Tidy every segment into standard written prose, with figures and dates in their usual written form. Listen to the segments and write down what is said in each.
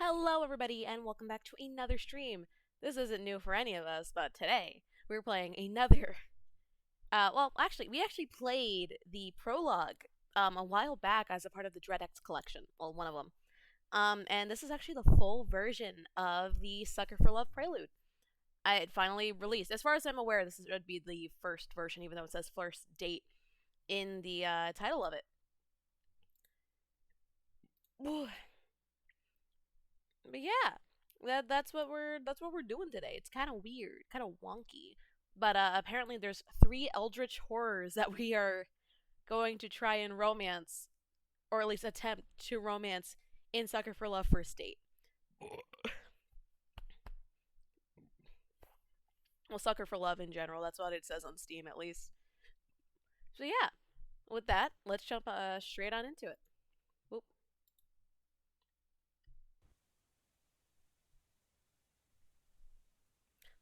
Hello, everybody, and welcome back to another stream. This isn't new for any of us, but today we're playing another. Actually, we actually played the prologue a while back as a part of the DreadX collection. Well, one of them. And this is actually the full version of the Sucker for Love Prelude. It finally released. As far as I'm aware, would be the first version, even though it says first date in the title of it. But yeah, that's what we're doing today. It's kind of weird, kind of wonky. But apparently there's three eldritch horrors that we are going to try and romance, or at least attempt to romance in Sucker for Love First Date. Well, Sucker for Love in general. That's what it says on Steam, at least. So yeah, with that, let's jump straight on into it. Oop.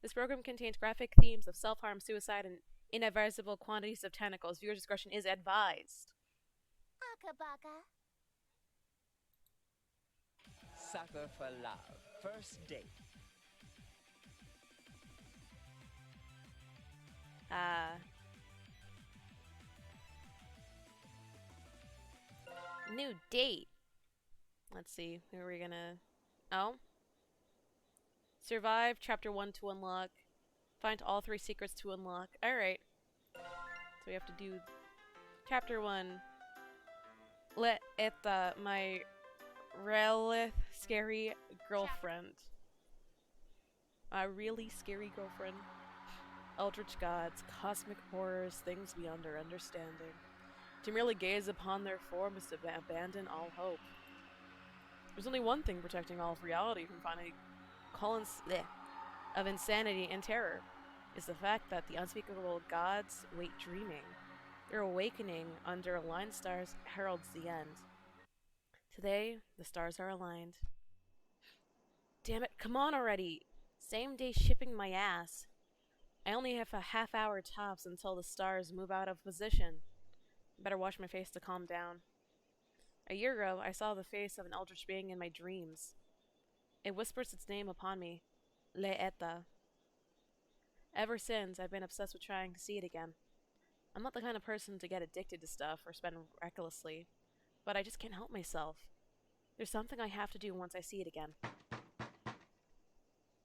This program contains graphic themes of self-harm, suicide, and inadvisable quantities of tentacles. Viewer discretion is advised. Akabaka. Sucker for Love. First date. New date. Let's see. Who are we gonna. Oh. Survive Chapter 1 to unlock. Find all 3 secrets to unlock. Alright. So we have to do Chapter 1. Let Etta, my really scary girlfriend. A really scary girlfriend. Eldritch gods, cosmic horrors, things beyond our understanding. To merely gaze upon their form is to abandon all hope. There's only one thing protecting all of reality from finding of insanity and terror, is the fact that the unspeakable gods wait dreaming. Their awakening under aligned stars heralds the end. Today, the stars are aligned. Damn it, come on already! Same day shipping my ass. I only have a half hour tops until the stars move out of position. Better wash my face to calm down. A year ago, I saw the face of an eldritch being in my dreams. It whispers its name upon me, Leeta. Ever since, I've been obsessed with trying to see it again. I'm not the kind of person to get addicted to stuff or spend recklessly, but I just can't help myself. There's something I have to do once I see it again.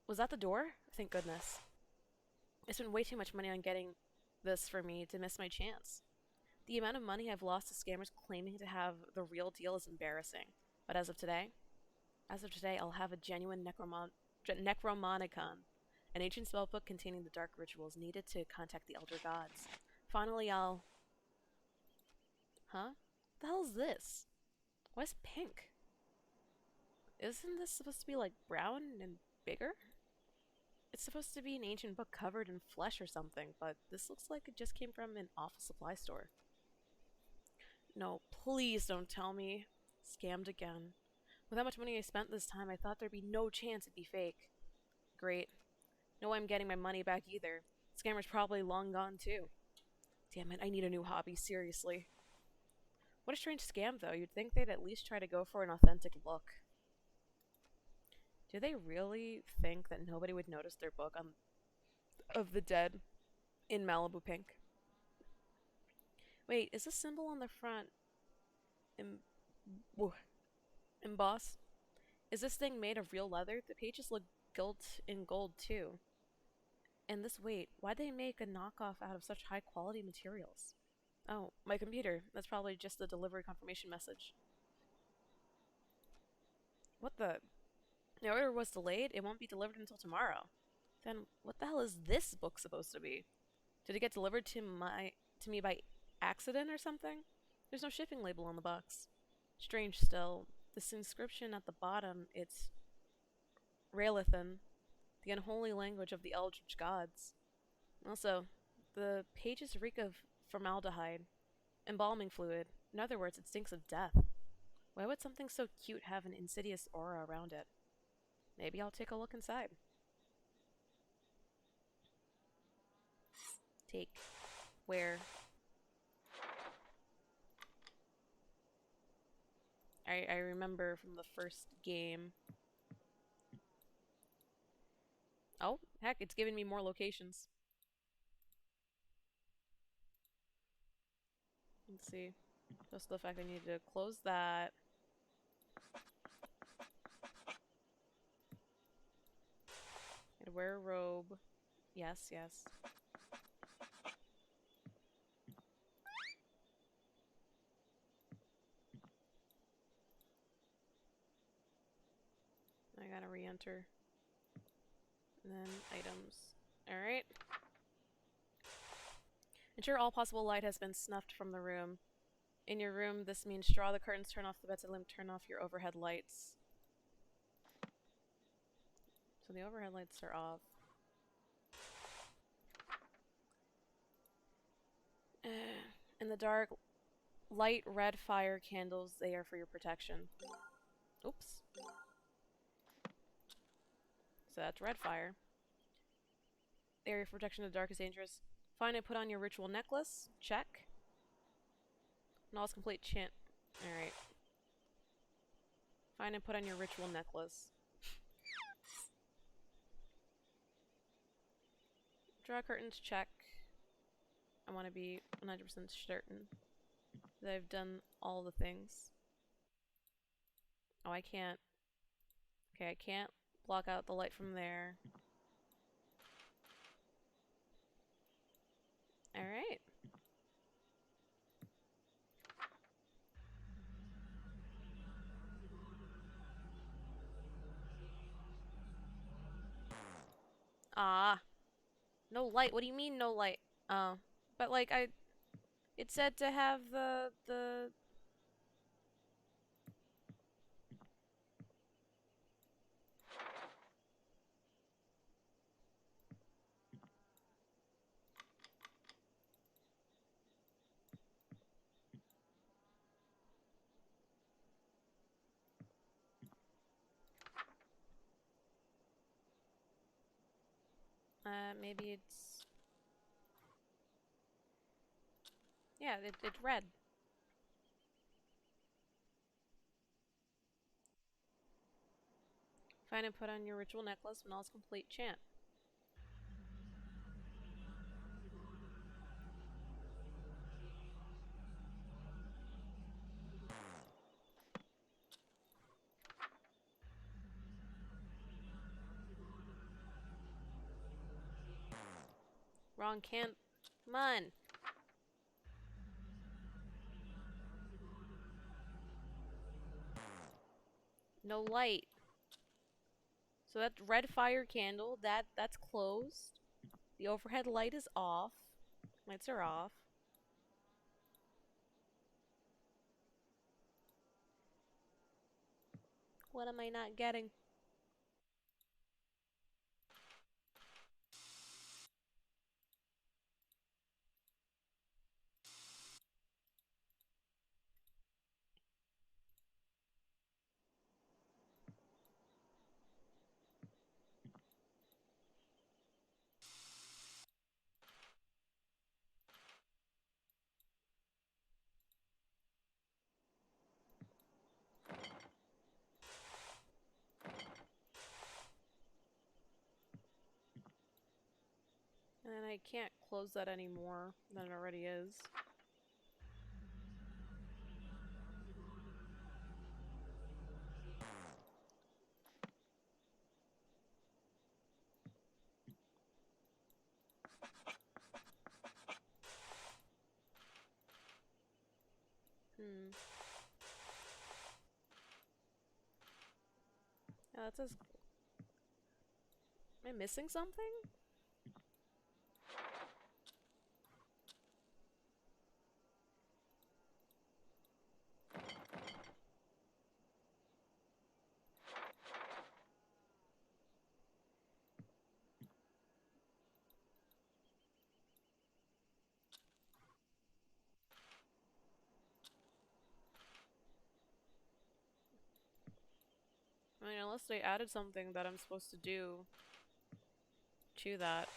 Was that the door? Thank goodness. I spent way too much money on getting this for me to miss my chance. The amount of money I've lost to scammers claiming to have the real deal is embarrassing. But as of today, I'll have a genuine Necromonicon, an ancient spellbook containing the dark rituals needed to contact the Elder Gods. Finally, Huh? What the hell is this? Why is it pink? Isn't this supposed to be like brown and bigger? It's supposed to be an ancient book covered in flesh or something, but this looks like it just came from an office supply store. No, please don't tell me. Scammed again. With how much money I spent this time, I thought there'd be no chance it'd be fake. Great. No way I'm getting my money back either. Scammer's probably long gone too. Damn it, I need a new hobby, seriously. What a strange scam, though. You'd think they'd at least try to go for an authentic look. Do they really think that nobody would notice their book on of the dead in Malibu pink? Wait, is this symbol on the front embossed? Is this thing made of real leather? The pages look gilt in gold too. And this weight, why'd they make a knockoff out of such high quality materials? Oh, my computer. That's probably just the delivery confirmation message. What the? The order was delayed. It won't be delivered until tomorrow. Then what the hell is this book supposed to be? Did it get delivered to me by accident or something? There's no shipping label on the box. Strange still. This inscription at the bottom, it's Raelathan, the unholy language of the Eldritch gods. Also, the pages reek of formaldehyde, embalming fluid. In other words, it stinks of death. Why would something so cute have an insidious aura around it? Maybe I'll take a look inside. Take. Where? I remember from the first game Oh, heck, it's giving me more locations. Let's see. Just the fact I need to close that. And wear a robe. Yes, yes. I gotta re-enter. And then items. Alright. Ensure all possible light has been snuffed from the room. In your room, this means draw the curtains, turn off the bedside lamp, turn off your overhead lights. So the overhead lights are off. In the dark, light red fire candles. They are for your protection. Oops. So that's red fire. The area for protection in the dark is dangerous. Find and put on your ritual necklace. Check. Knowledge complete chant. Alright. Find and put on your ritual necklace. Draw curtains. Check. I want to be 100% certain that I've done all the things. Oh, I can't. Okay, I can't block out the light from there. Alright. Ah. No light. What do you mean no light? Oh. But like it said to have the maybe it's yeah, it's red. Find and put on your ritual necklace when all is complete. Chant. Wrong can. Come on. No light. So that red fire candle, that's closed. The overhead light is off. Lights are off. What am I not getting? And I can't close that anymore than it already is. Hmm. Yeah, that says... Am I missing something? I mean, unless they added something that I'm supposed to do to that.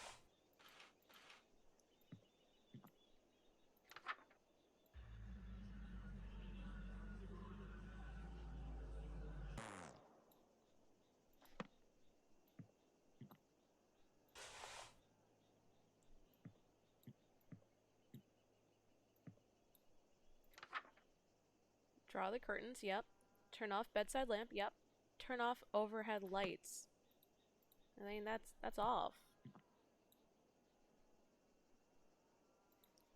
Draw the curtains, yep. Turn off bedside lamp, yep. Turn off overhead lights. I mean, that's off.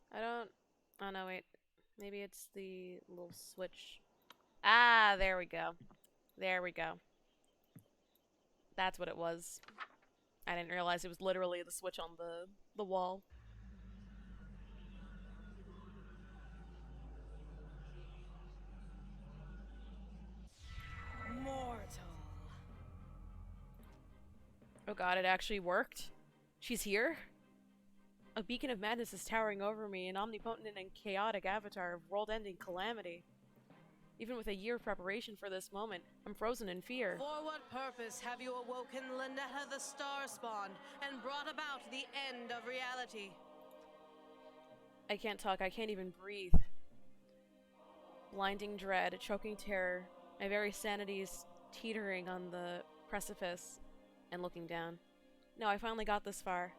I don't... Oh, no, wait. Maybe it's the little switch. Ah, there we go. There we go. That's what it was. I didn't realize it was literally the switch on the wall. Mortal. Oh god, it actually worked. She's here? A beacon of madness is towering over me, an omnipotent and chaotic avatar of world-ending calamity. Even with a year of preparation for this moment, I'm frozen in fear. For what purpose have you awoken Lynetta the Starspawn and brought about the end of reality? I can't talk, I can't even breathe. Blinding dread, choking terror, my very sanity is teetering on the precipice and looking down. No, I finally got this far.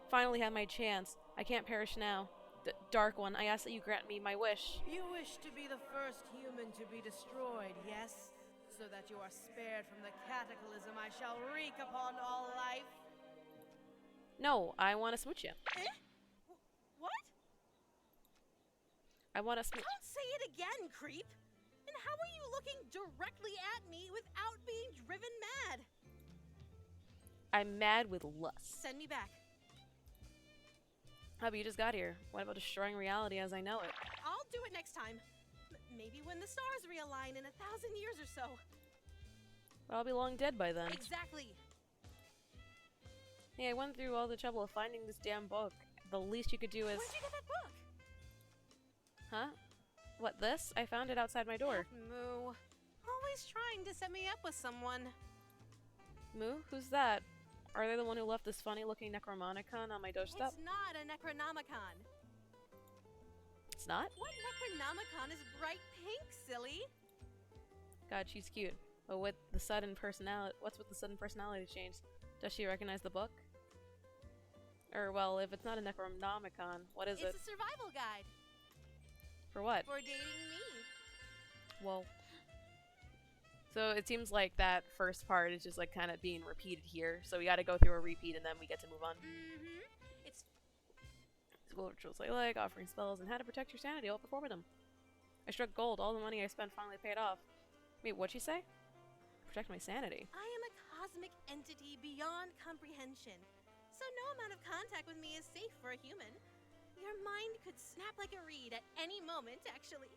Finally had my chance. I can't perish now. Dark One, I ask that you grant me my wish. You wish to be the first human to be destroyed, yes? So that you are spared from the cataclysm I shall wreak upon all life? No, I want to smooch you. Eh? What? I want to smooch. Don't say it again, creep! And how are you looking directly at me without being driven mad? I'm mad with lust. Send me back. Hubby, you just got here. What about destroying reality as I know it? I'll do it next time. Maybe when the stars realign in 1,000 years or so. But I'll be long dead by then. Exactly. Hey, I went through all the trouble of finding this damn book. The least you could do is... Where'd you get that book? Huh? What, this? I found it outside my door. Moo. Always trying to set me up with someone. Moo? Who's that? Are they the one who left this funny-looking Necromonicon on my doorstep? It's not a Necronomicon. It's not? What Necronomicon is bright pink, silly? God, she's cute. But with the sudden personality... What's with the sudden personality change? Does she recognize the book? Or, well, if it's not a Necronomicon, what is it? It's a survival guide. For what? For dating me. Well... So it seems like that first part is just like kind of being repeated here. So we gotta go through a repeat and then we get to move on. Mm-hmm. It's... School rituals I like, offering spells, and how to protect your sanity while performing them. I struck gold. All the money I spent finally paid off. Wait, what'd she say? Protect my sanity. I am a cosmic entity beyond comprehension. So no amount of contact with me is safe for a human. Your mind could snap like a reed at any moment, actually.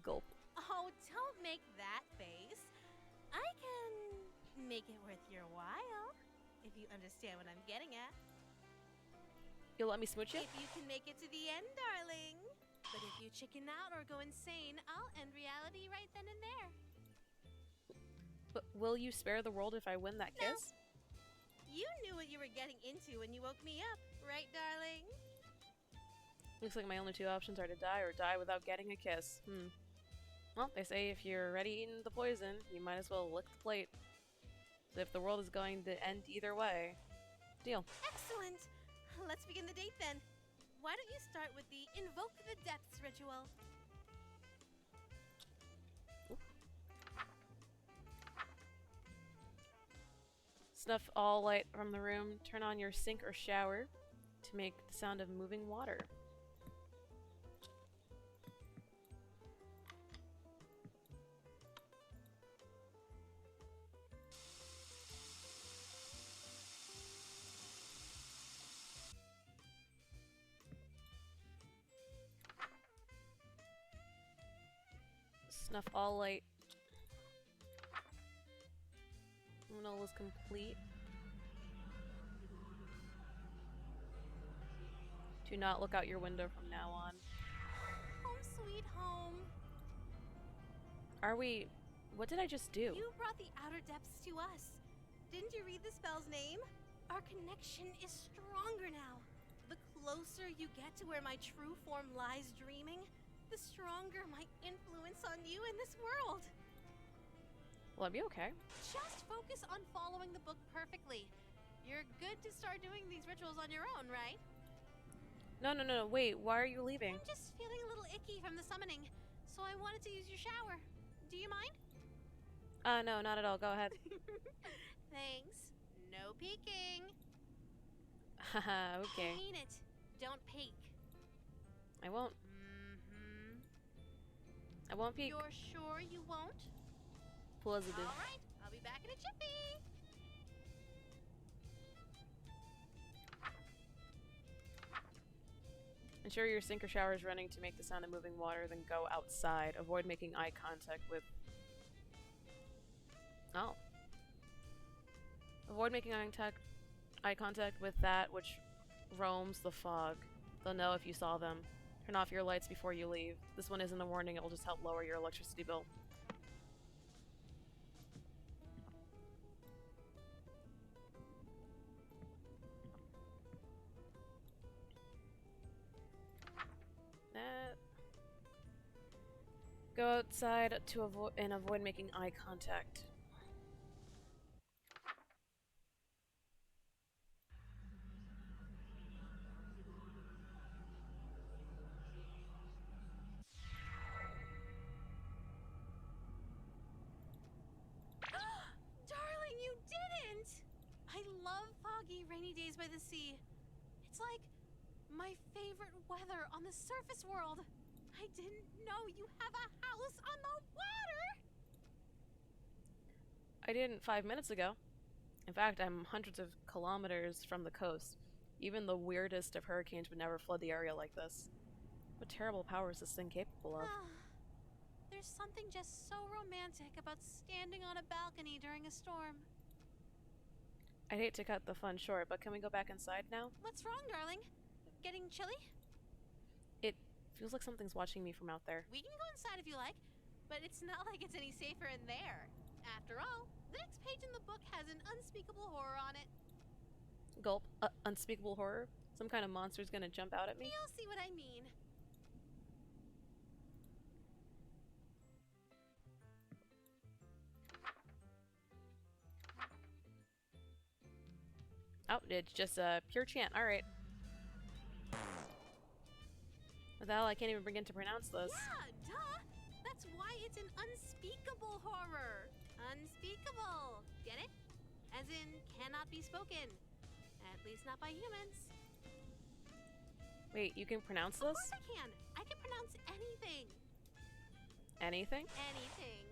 Gulp. Oh, don't make that face. I can make it worth your while, if you understand what I'm getting at. You'll let me smooch you? If you can make it to the end, darling. But if you chicken out or go insane, I'll end reality right then and there. But will you spare the world if I win that No. kiss? You knew what you were getting into when you woke me up, right, darling? Looks like my only two options are to die or die without getting a kiss. Well, they say if you're already eating the poison, you might as well lick the plate. So if the world is going to end either way, deal. Excellent! Let's begin the date then. Why don't you start with the Invoke the Depths ritual? Snuff all light from the room, turn on your sink or shower to make the sound of moving water. Snuff all light. Uno was complete. Do not look out your window from now on. Home sweet home. Are we... What did I just do? You brought the outer depths to us. Didn't you read the spell's name? Our connection is stronger now. The closer you get to where my true form lies dreaming, the stronger my influence on you in this world. Will I be okay? Just focus on following the book perfectly. You're good to start doing these rituals on your own, right? No, wait, why are you leaving? I'm just feeling a little icky from the summoning. so I wanted to use your shower. Do you mind? No, not at all. Go ahead. Thanks. No peeking. Haha, okay. Paint it. Don't peek. I won't. Mm-hmm. I won't peek. You're sure you won't? Positive. All right. I'll be back in a jiffy. Ensure your sink or shower is running to make the sound of moving water, then go outside. Avoid making eye contact with... Oh. Avoid making eye contact with that which roams the fog. They'll know if you saw them. Turn off your lights before you leave. This one isn't a warning, it will just help lower your electricity bill. Go outside to avoid making eye contact. Darling, you didn't! I love foggy, rainy days by the sea. It's like my favorite weather on the surface world. I didn't know you have a house on the water! I didn't 5 minutes ago. In fact, I'm hundreds of kilometers from the coast. Even the weirdest of hurricanes would never flood the area like this. What terrible power is this thing capable of? There's something just so romantic about standing on a balcony during a storm. I'd hate to cut the fun short, but can we go back inside now? What's wrong, darling? Getting chilly? It feels like something's watching me from out there. We can go inside if you like, but it's not like it's any safer in there. After all, the next page in the book has an unspeakable horror on it. Gulp. Unspeakable horror? Some kind of monster's gonna jump out at me? You'll see what I mean. Oh, it's just a pure chant. Alright. What the hell? I can't even begin to pronounce this. Yeah, duh! That's why it's an unspeakable horror. Unspeakable. Get it? As in, cannot be spoken. At least not by humans. Wait, you can pronounce Of this? course I can. I can pronounce anything. Anything? Anything.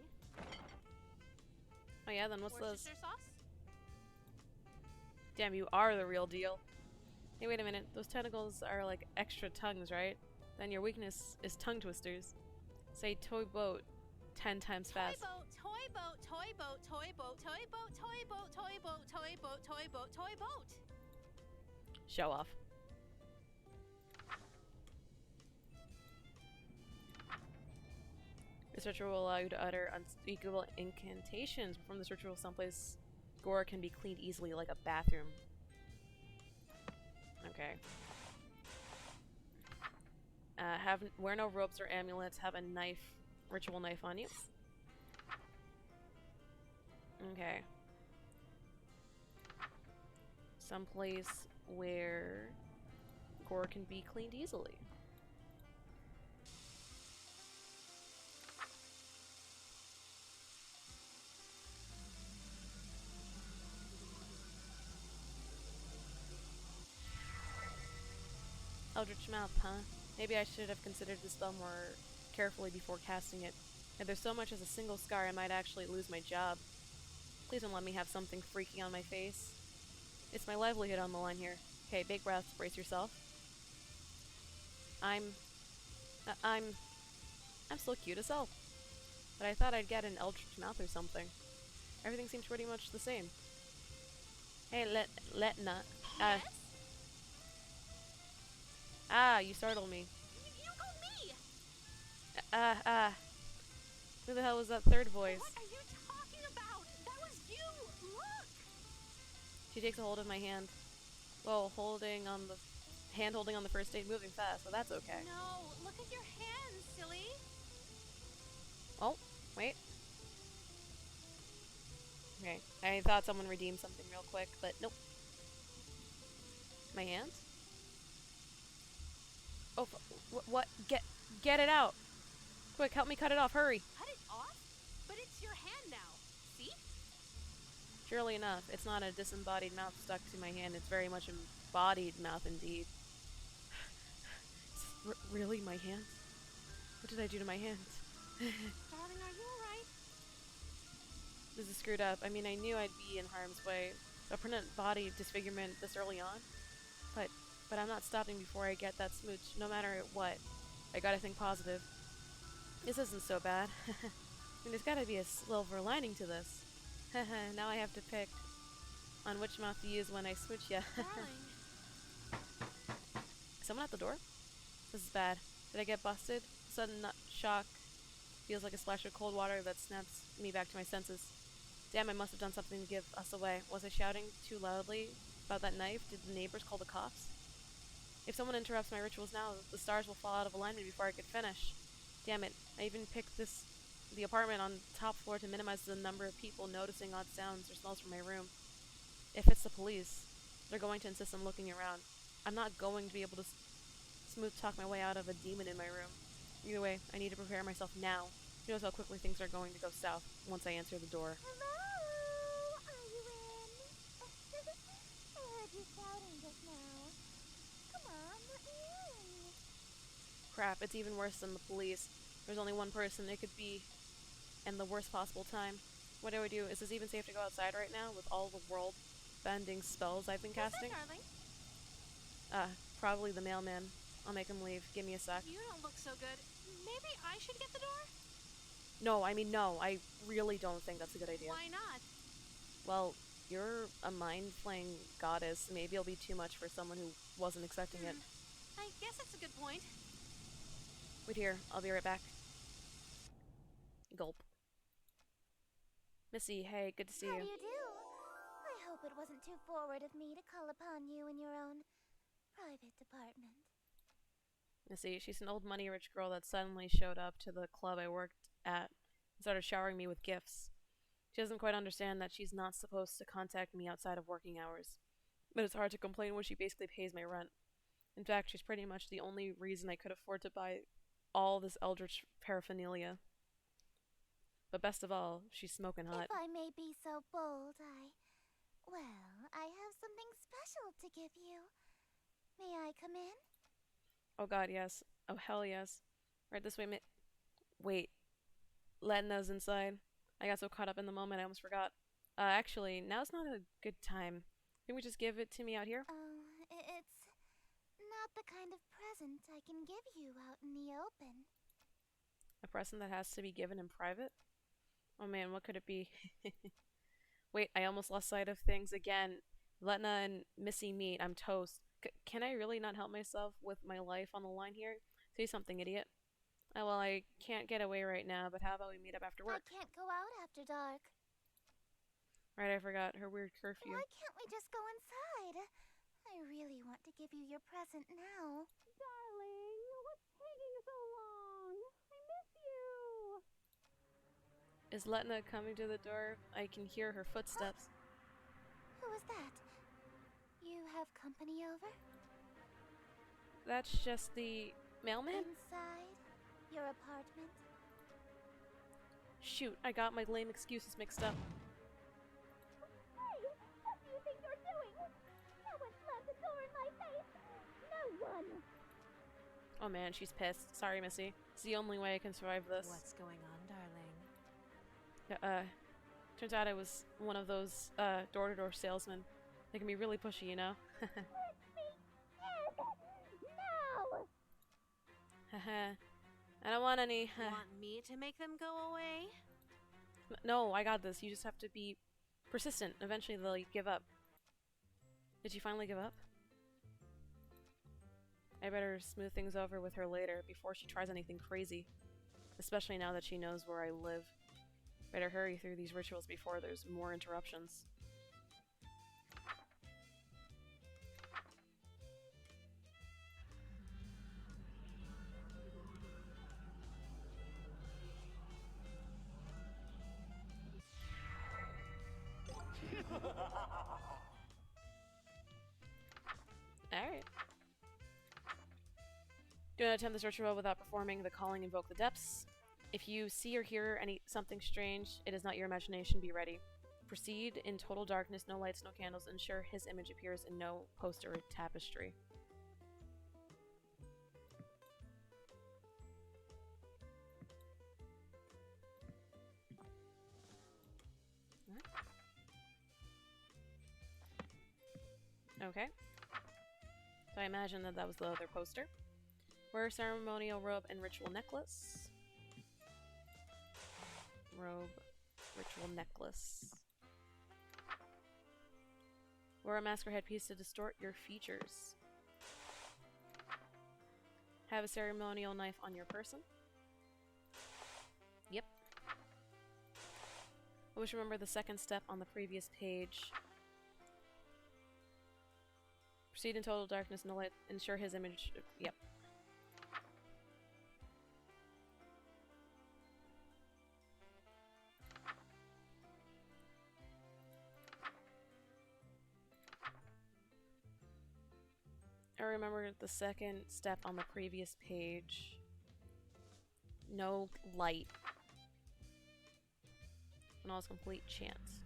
Oh yeah, then what's this? Worcestershire sauce? Damn, you are the real deal. Hey, wait a minute. Those tentacles are like extra tongues, right? Then your weakness is tongue twisters. Say toy boat 10 times fast. Toy boat, toy boat, toy boat, toy boat, toy boat, toy boat, toy boat, toy boat, toy boat, toy boat. Show off. This ritual will allow you to utter unspeakable incantations. Perform this ritual someplace gore can be cleaned easily, like a bathroom. Okay. Wear no ropes or amulets. Have a knife, ritual knife on you. Okay. Someplace where gore can be cleaned easily. Eldritch Mouth, huh? Maybe I should have considered the spell more carefully before casting it. If there's so much as a single scar, I might actually lose my job. Please don't let me have something freaky on my face. It's my livelihood on the line here. Okay, big breaths, brace yourself. I'm still cute as hell. But I thought I'd get an Eldritch Mouth or something. Everything seems pretty much the same. Hey, Letna. Yes? You startled me. You called me! Who the hell was that third voice? What are you talking about? That was you! Look! She takes a hold of my hand. Well, holding on the first aid, moving fast, but that's okay. No, look at your hands, silly! Oh, wait. Okay, I thought someone redeemed something real quick, but nope. My hands? Oh, what? Get it out! Quick, help me cut it off, hurry! Cut it off? But it's your hand now. See? Surely enough, it's not a disembodied mouth stuck to my hand, it's very much embodied mouth indeed. Really, my hands? What did I do to my hands? Darling, are you alright? This is screwed up. I mean, I knew I'd be in harm's way. A permanent body disfigurement this early on? But I'm not stopping before I get that smooch, no matter what. I gotta think positive. This isn't so bad. I mean, there's gotta be a silver lining to this. Now I have to pick on which mouth to use when I smooch ya. Darling. Someone at the door? This is bad. Did I get busted? Sudden shock feels like a splash of cold water that snaps me back to my senses. Damn, I must have done something to give us away. Was I shouting too loudly about that knife? Did the neighbors call the cops? If someone interrupts my rituals now, the stars will fall out of alignment before I could finish. Damn it. I even picked the apartment on top floor to minimize the number of people noticing odd sounds or smells from my room. If it's the police, they're going to insist on looking around. I'm not going to be able to smooth talk my way out of a demon in my room. Either way, I need to prepare myself now. Who knows how quickly things are going to go south once I answer the door. Hello? Are you in? I heard you shouting just now. Come on, let me in. Crap, it's even worse than the police. There's only one person it could be, and the worst possible time. What do I do? Is this even safe to go outside right now with all the world-bending spells I've been casting? Darling. Probably the mailman. I'll make him leave. Give me a sec. You don't look so good. Maybe I should get the door? No, I mean no. I really don't think that's a good idea. Why not? Well, you're a mind-flaying goddess. Maybe it'll be too much for someone who wasn't expecting it. I guess that's a good point. Wait here. I'll be right back. Gulp. Missy, hey, good to see How you. do you do? I hope it wasn't too forward of me to call upon you in your own private department. Missy, she's an old money-rich girl that suddenly showed up to the club I worked at and started showering me with gifts. She doesn't quite understand that she's not supposed to contact me outside of working hours. But it's hard to complain when she basically pays my rent. In fact, she's pretty much the only reason I could afford to buy all this eldritch paraphernalia. But best of all, she's smoking hot. If I may be so bold, I have something special to give you. May I come in? Oh god, yes. Oh hell yes. Right this way, wait. Letna's inside. I got so caught up in the moment I almost forgot. Actually, now's not a good time. Can we just give it to me out here? It's not the kind of present I can give you out in the open. A present that has to be given in private? Oh man, what could it be? Wait, I almost lost sight of things again. Letna and Missy meet. I'm toast. Can I really not help myself with my life on the line here? Say something, idiot. Oh, well, I can't get away right now, but how about we meet up after work? I can't go out after dark. Right, I forgot. Her weird curfew. Why can't we just go inside? I really want to give you your present now. Darling, what's taking so long? I miss you. Is Letna coming to the door? I can hear her footsteps. Who is that? You have company over? That's just the mailman? Inside your apartment? Shoot, I got my lame excuses mixed up. Hey, what do you think you're doing? No one slammed the door in my face! No one! Oh man, she's pissed. Sorry, Missy. It's the only way I can survive this. What's going on, darling? Turns out I was one of those, door-to-door salesmen. They can be really pushy, you know? Let me in! No! Haha. I don't want any. Want me to make them go away? No, I got this. You just have to be persistent. Eventually they'll give up. Did she finally give up? I better smooth things over with her later before she tries anything crazy. Especially now that she knows where I live. Better hurry through these rituals before there's more interruptions. Alright. Do not attempt this ritual without performing the calling invoke the depths. If you see or hear something strange, it is not your imagination. Be ready. Proceed in total darkness, no lights, no candles. Ensure his image appears in no poster or tapestry. Okay. So I imagine that was the other poster. Wear a ceremonial robe and ritual necklace. Robe, ritual necklace. Wear a mask or headpiece to distort your features. Have a ceremonial knife on your person. Yep. Always remember the second step on the previous page. Proceed in total darkness, no light. Ensure his image. Yep. I remember the second step on the previous page. No light. And all is complete chance.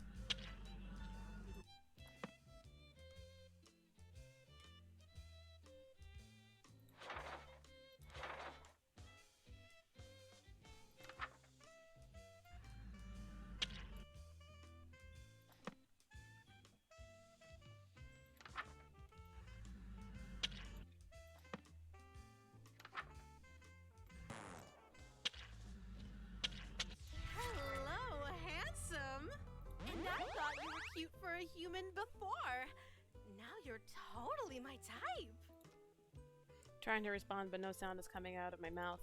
Hello, handsome! And I thought you were cute for a human before. Now you're totally my type. Trying to respond, but no sound is coming out of my mouth.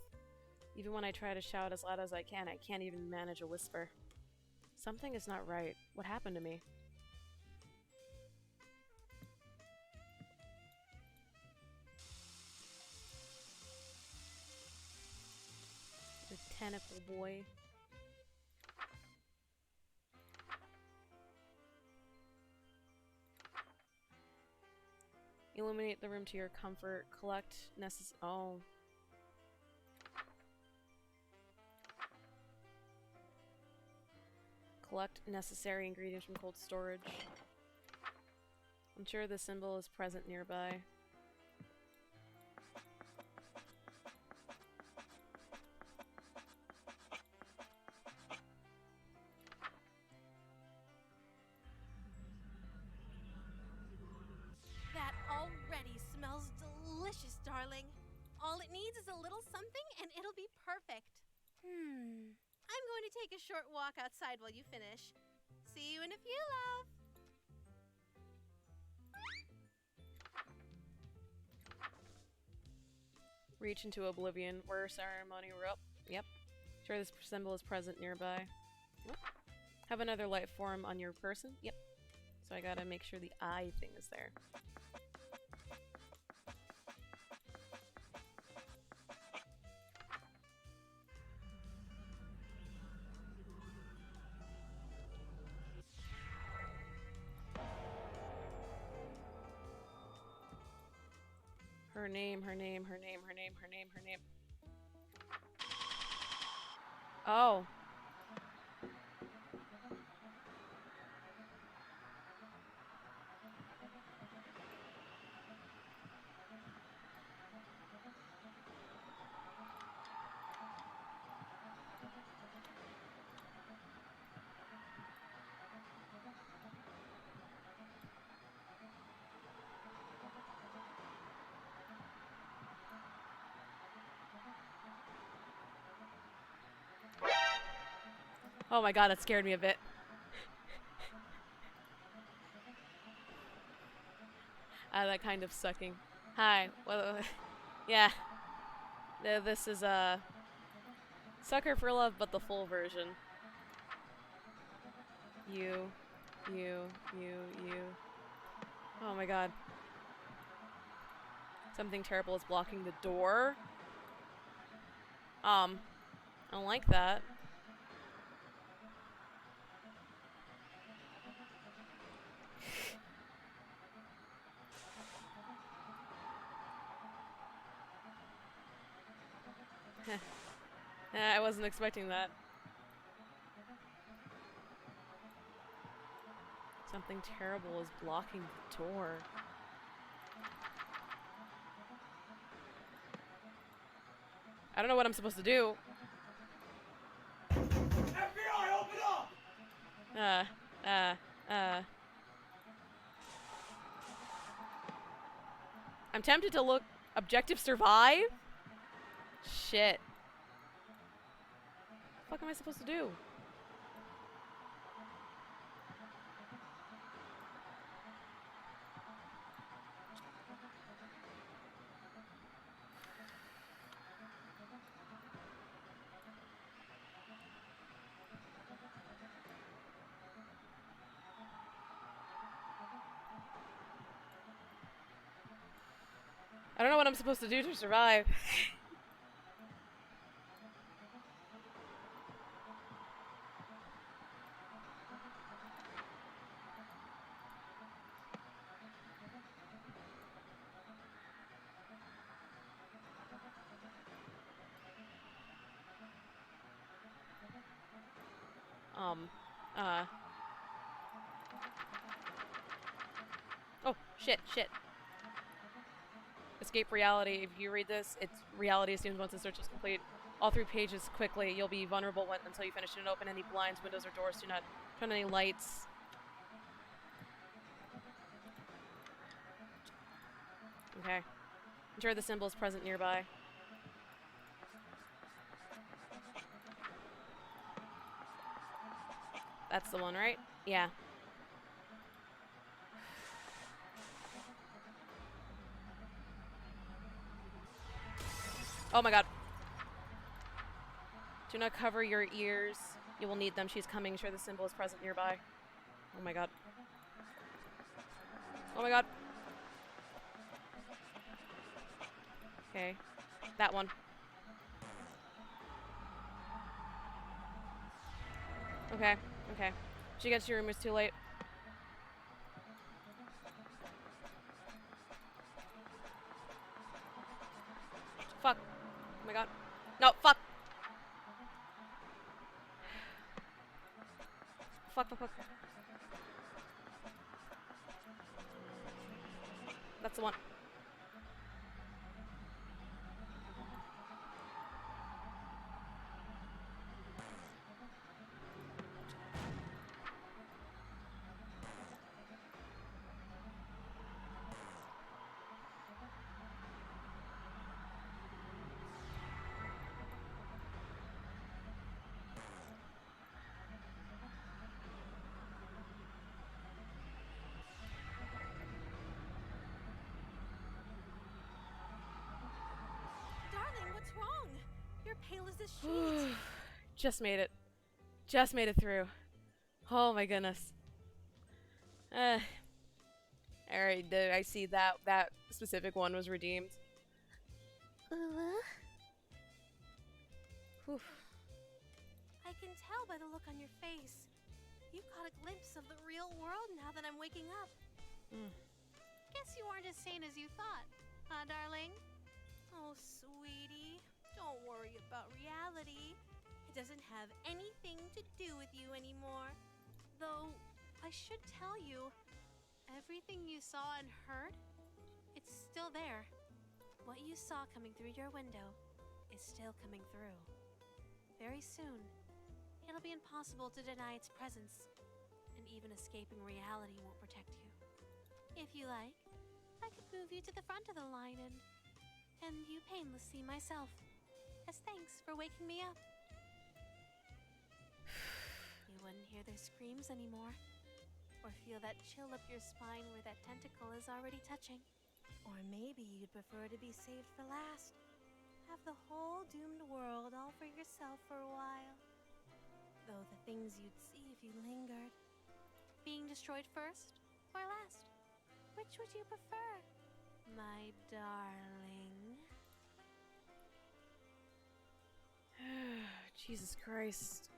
Even when I try to shout as loud as I can't even manage a whisper. Something is not right. What happened to me? The tentacle boy. Illuminate the room to your comfort. Collect oh. Collect necessary ingredients from cold storage. Ensure the symbol is present nearby. That already smells delicious, darling. All it needs is a little something and it'll be perfect. I'm going to take a short walk outside while you finish. See you in a few, love. Reach into oblivion. Wear ceremony rope. Yep. Sure this symbol is present nearby. Yep. Have another light form on your person. Yep. So I gotta make sure the eye thing is there. Her name, her name, her name, her name, her name, her name. Oh. Oh my god, that scared me a bit. That kind of sucking. Hi. Well, yeah. This is Sucker for Love, but the full version. You. Oh my god. Something terrible is blocking the door. I don't like that. I wasn't expecting that. Something terrible is blocking the door. I don't know what I'm supposed to do. FBI, open up! I'm tempted to look objective survive? Shit. What the fuck am I supposed to do? I don't know what I'm supposed to do to survive. Oh, shit. Escape reality. If you read this, it's reality assumes once the search is complete. All 3 pages quickly. You'll be vulnerable until you finish it. Open any blinds, windows, or doors. Do not turn on any lights. Okay. Ensure the symbol is present nearby. That's the one, right? Yeah. Oh my god. Do not cover your ears. You will need them. She's coming. Ensure the symbol is present nearby. Oh my god. Oh my god. Okay. That one. Okay. She gets to your room, it's too late. Fuck. Oh my god. No, fuck! Fuck. That's the one. Darling, what's wrong? You're pale as a sheet. Just made it. Just made it through. Oh my goodness. Alright, I see that specific one was redeemed. Whew. I can tell by the look on your face. You've caught a glimpse of the real world now that I'm waking up. Guess you aren't as sane as you thought, huh, darling? Oh, sweetie, don't worry about reality. It doesn't have anything to do with you anymore. Though, I should tell you, everything you saw and heard, it's still there. What you saw coming through your window is still coming through. Very soon, it'll be impossible to deny its presence, and even escaping reality won't protect you. If you like, I could move you to the front of the line and end you painlessly myself, as thanks for waking me up. You wouldn't hear their screams anymore, or feel that chill up your spine where that tentacle is already touching. Or maybe you'd prefer to be saved for last. Have the whole doomed world all for yourself for a while. Though the things you'd see if you lingered. Being destroyed first or last? Which would you prefer, my darling? Jesus Christ.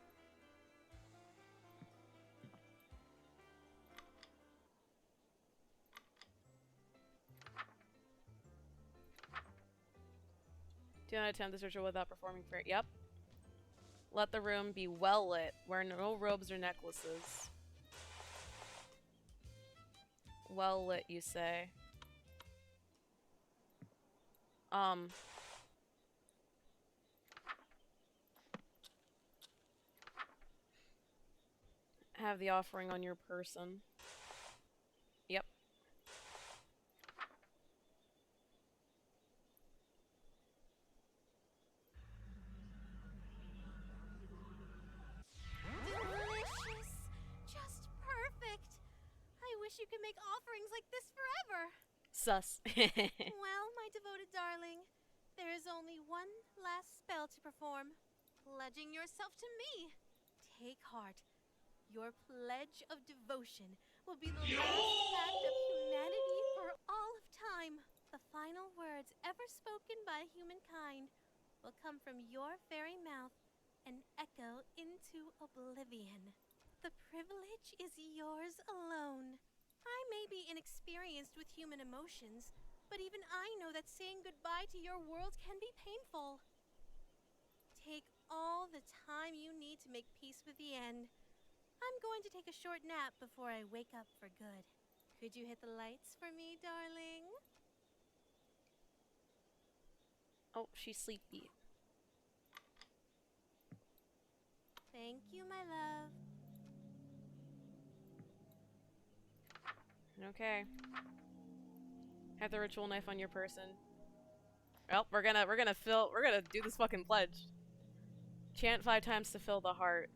Do not attempt the search without performing for it. Yep. Let the room be well lit. Wear no robes or necklaces. Well lit, you say? Have the offering on your person. Yep. Delicious. Just perfect. I wish you could make offerings like this forever. Sus. Well, my devoted darling, there is only one last spell to perform. Pledging yourself to me. Take heart. Your pledge of devotion will be the last act of humanity for all of time. The final words ever spoken by humankind will come from your very mouth and echo into oblivion. The privilege is yours alone. I may be inexperienced with human emotions, but even I know that saying goodbye to your world can be painful. Take all the time you need to make peace with the end. I'm going to take a short nap before I wake up for good. Could you hit the lights for me, darling? Oh, she's sleepy. Thank you, my love. Okay. Have the ritual knife on your person. Well, we're gonna do this fucking pledge. Chant 5 times to fill the heart.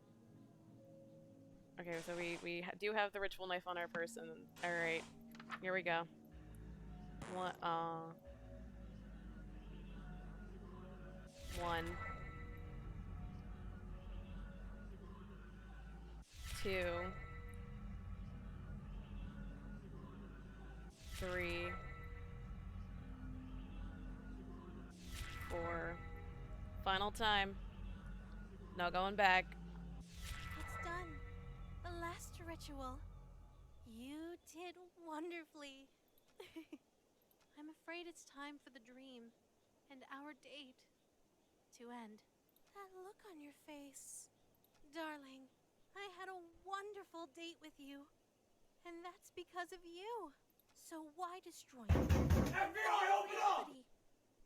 Okay, so we do have the ritual knife on our person. All right, here we go. One, 2, 3, 4. Final time. No going back. It's done. The last ritual. You did wonderfully. I'm afraid it's time for the dream and our date to end. That look on your face. Darling, I had a wonderful date with you. And that's because of you. So why destroy me? FBI, open up!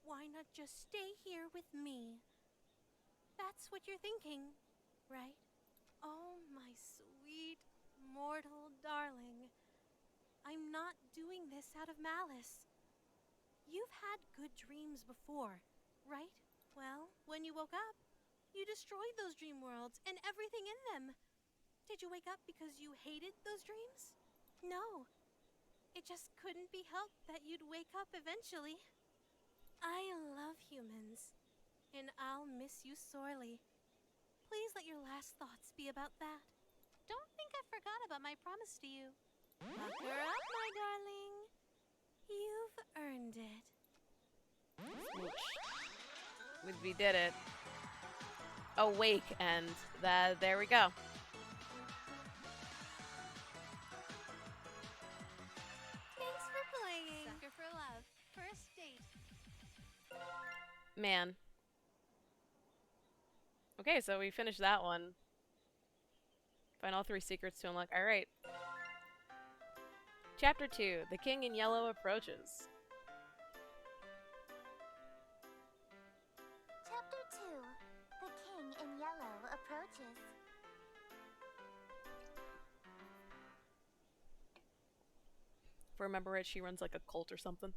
Why not just stay here with me? That's what you're thinking, right? Oh, my sweet, mortal darling. I'm not doing this out of malice. You've had good dreams before, right? Well, when you woke up, you destroyed those dream worlds and everything in them. Did you wake up because you hated those dreams? No. It just couldn't be helped that you'd wake up eventually. I love humans, and I'll miss you sorely. Please let your last thoughts be about that. Don't think I forgot about my promise to you. Pucker up, my darling. You've earned it. We did it. Awake, and there we go. Thanks for playing. Sucker for love. First date. Man. Okay, so we finished that one. Find all 3 secrets to unlock. Alright. Chapter 2. The King in Yellow approaches. Chapter 2. The King in Yellow approaches. If I remember right, she runs like a cult or something.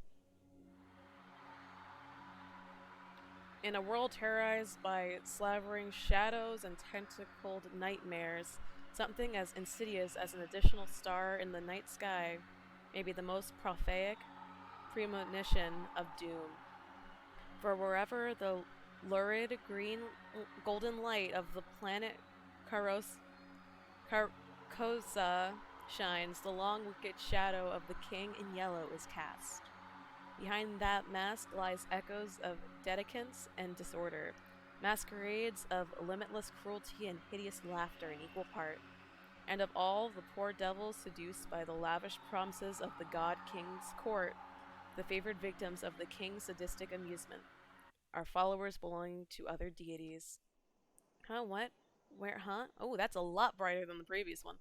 In a world terrorized by slavering shadows and tentacled nightmares, something as insidious as an additional star in the night sky may be the most prophetic premonition of doom. For wherever the lurid golden light of the planet Carcosa shines, the long wicked shadow of the King in Yellow is cast. Behind that mask lies echoes of decadence and disorder, masquerades of limitless cruelty and hideous laughter in equal part, and of all the poor devils seduced by the lavish promises of the God King's court, the favored victims of the King's sadistic amusement, are followers belonging to other deities Huh? What? Where? Huh? Oh, that's a lot brighter than the previous one.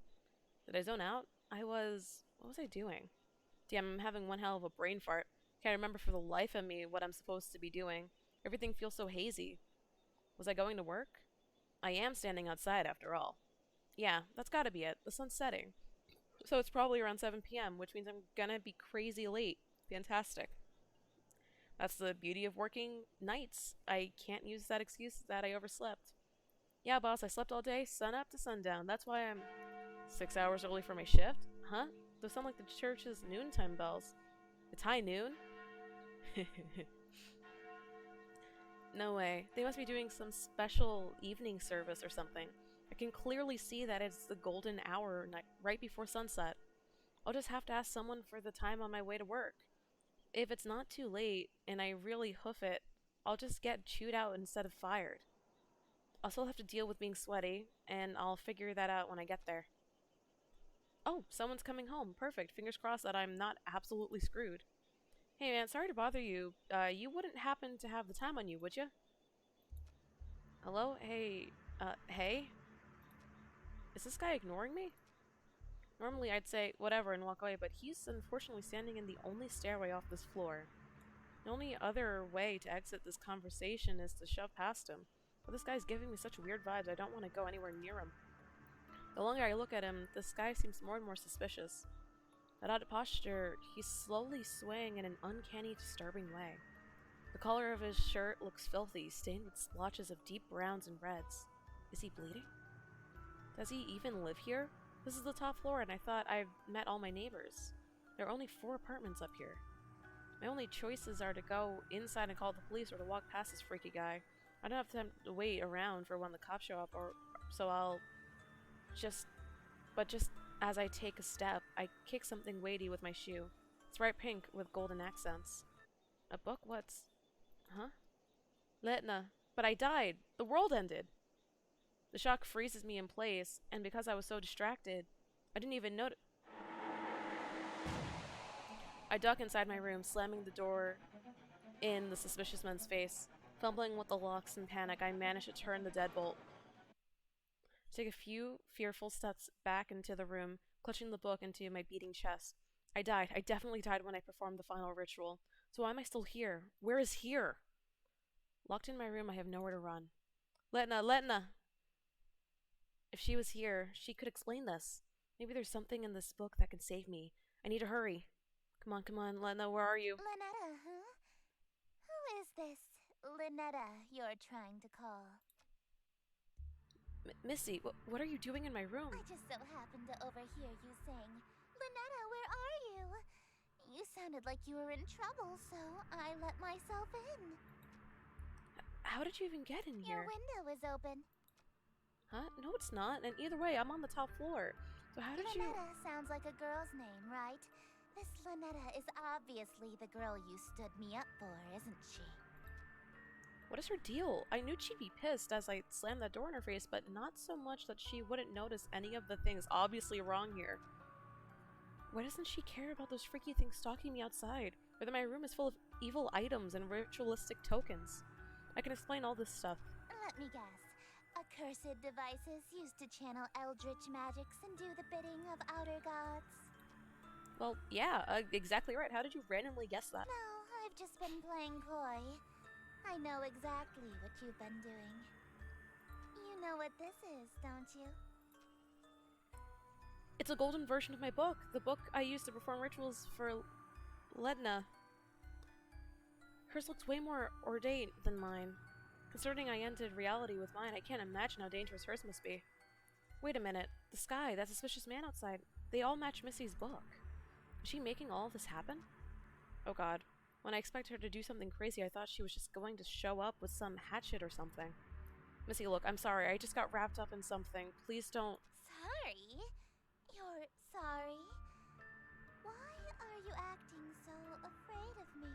Did I zone out? What was I doing? Damn, I'm having one hell of a brain fart. Can't remember for the life of me what I'm supposed to be doing. Everything feels so hazy. Was I going to work? I am standing outside after all. Yeah, that's gotta be it. The sun's setting. So it's probably around 7 p.m., which means I'm gonna be crazy late. Fantastic. That's the beauty of working nights. I can't use that excuse that I overslept. Yeah, boss, I slept all day, sun up to sundown. That's why I'm 6 hours early for my shift. Huh? Those sound like the church's noontime bells. It's high noon? No way. They must be doing some special evening service or something. I can clearly see that it's the golden hour right before sunset. I'll just have to ask someone for the time on my way to work. If it's not too late and I really hoof it, I'll just get chewed out instead of fired. I'll still have to deal with being sweaty, and I'll figure that out when I get there. Oh, someone's coming home. Perfect. Fingers crossed that I'm not absolutely screwed. Hey man, sorry to bother you. You wouldn't happen to have the time on you, would you? Hello? Hey? Is this guy ignoring me? Normally I'd say whatever and walk away, but he's unfortunately standing in the only stairway off this floor. The only other way to exit this conversation is to shove past him. But this guy's giving me such weird vibes, I don't want to go anywhere near him. The longer I look at him, this guy seems more and more suspicious. That odd posture, he's slowly swaying in an uncanny, disturbing way. The collar of his shirt looks filthy, stained with splotches of deep browns and reds. Is he bleeding? Does he even live here? This is the top floor, and I thought I've met all my neighbors. There are only 4 apartments up here. My only choices are to go inside and call the police or to walk past this freaky guy. I don't have time to wait around for when the cops show up, so I'll just as I take a step, I kick something weighty with my shoe. It's bright pink with golden accents. A book? What's... Huh? Letna. But I died. The world ended. The shock freezes me in place, and because I was so distracted, I didn't even notice. I duck inside my room, slamming the door in the suspicious man's face. Fumbling with the locks in panic, I manage to turn the deadbolt. Take a few fearful steps back into the room, clutching the book into my beating chest. I died. I definitely died when I performed the final ritual. So why am I still here? Where is here? Locked in my room, I have nowhere to run. Letna! If she was here, she could explain this. Maybe there's something in this book that can save me. I need to hurry. Come on, Letna, where are you? Lynetta, huh? Who is this Lynetta you're trying to call? Missy, what are you doing in my room? I just so happened to overhear you saying, Lynetta, where are you? You sounded like you were in trouble, so I let myself in. How did you even get in Your here? window is open. Huh? No, it's not. And either way, I'm on the top floor. So how did you... Lynetta sounds like a girl's name, right? This Lynetta is obviously the girl you stood me up for, isn't she? What is her deal? I knew she'd be pissed as I slammed that door in her face, but not so much that she wouldn't notice any of the things obviously wrong here. Why doesn't she care about those freaky things stalking me outside? Or that my room is full of evil items and ritualistic tokens? I can explain all this stuff. Let me guess. Accursed devices used to channel eldritch magics and do the bidding of outer gods? Well, yeah, exactly right. How did you randomly guess that? No, I've just been playing coy. I know exactly what you've been doing. You know what this is, don't you? It's a golden version of my book. The book I used to perform rituals for Letna. Hers looks way more ornate than mine. Considering I ended reality with mine, I can't imagine how dangerous hers must be. Wait a minute. The sky, that suspicious man outside, they all match Missy's book. Is she making all of this happen? Oh god. When I expected her to do something crazy, I thought she was just going to show up with some hatchet or something. Missy, look, I'm sorry. I just got wrapped up in something. Please don't... Sorry? You're sorry? Why are you acting so afraid of me?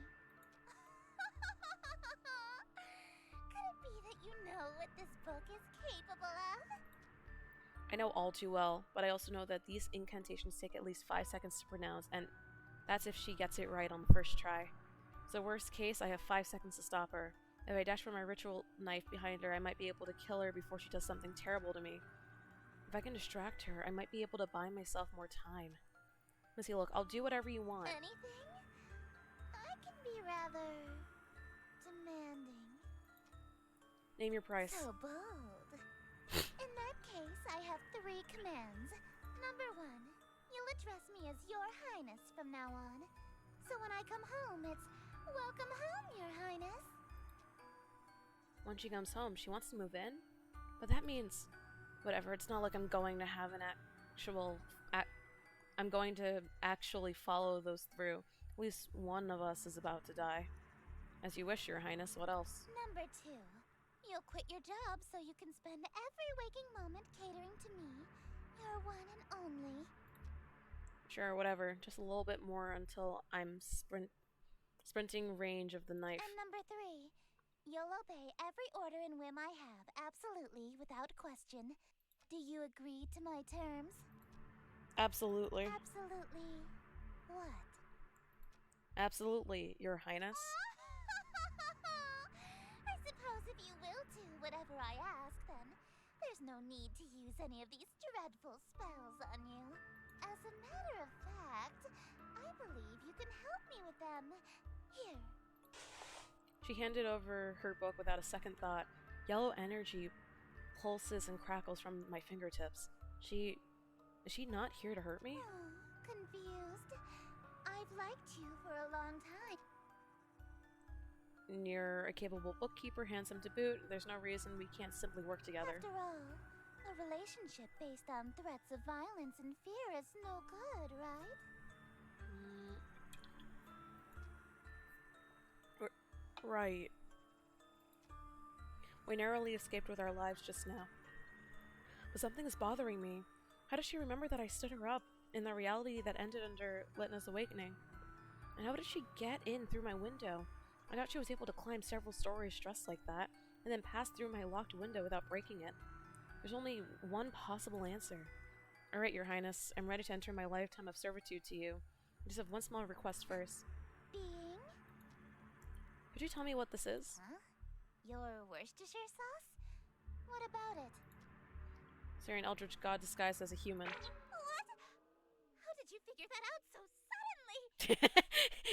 Could it be that you know what this book is capable of? I know all too well, but I also know that these incantations take at least 5 seconds to pronounce, and that's if she gets it right on the first try. So worst case, I have 5 seconds to stop her. If I dash for my ritual knife behind her, I might be able to kill her before she does something terrible to me. If I can distract her, I might be able to buy myself more time. Missy, look, I'll do whatever you want. Anything? I can be rather demanding. Name your price. So bold. In that case, I have 3 commands. Number 1, you'll address me as Your Highness from now on. So when I come home, it's welcome home, Your Highness. When she comes home, she wants to move in? But that means... Whatever, it's not like I'm going to have an actual... I'm going to actually follow those through. At least one of us is about to die. As you wish, Your Highness. What else? Number 2, you'll quit your job so you can spend every waking moment catering to me, your one and only. Sure, whatever. Just a little bit more until I'm sprinting range of the knife. And number 3, you'll obey every order and whim I have, absolutely, without question. Do you agree to my terms? Absolutely. Absolutely. What? Absolutely, Your Highness. I suppose if you will do whatever I ask, then there's no need to use any of these dreadful spells on you. As a matter of fact, I believe you can help me with them. Here. She handed over her book without a second thought. Yellow energy pulses and crackles from my fingertips. Is she not here to hurt me? Oh, confused. I've liked you for a long time. You're a capable bookkeeper, handsome to boot. There's no reason we can't simply work together. After all, a relationship based on threats of violence and fear is no good, right? Right. We narrowly escaped with our lives just now. But something is bothering me. How does she remember that I stood her up in the reality that ended under Letna's awakening? And how did she get in through my window? I doubt she was able to climb several stories dressed like that, and then pass through my locked window without breaking it. There's only one possible answer. Alright, Your Highness, I'm ready to enter my lifetime of servitude to you. I just have one small request first. Being? Could you tell me what this is? Huh? Your Worcestershire sauce? What about it? Syrian Eldritch God disguised as a human. What? How did you figure that out so suddenly?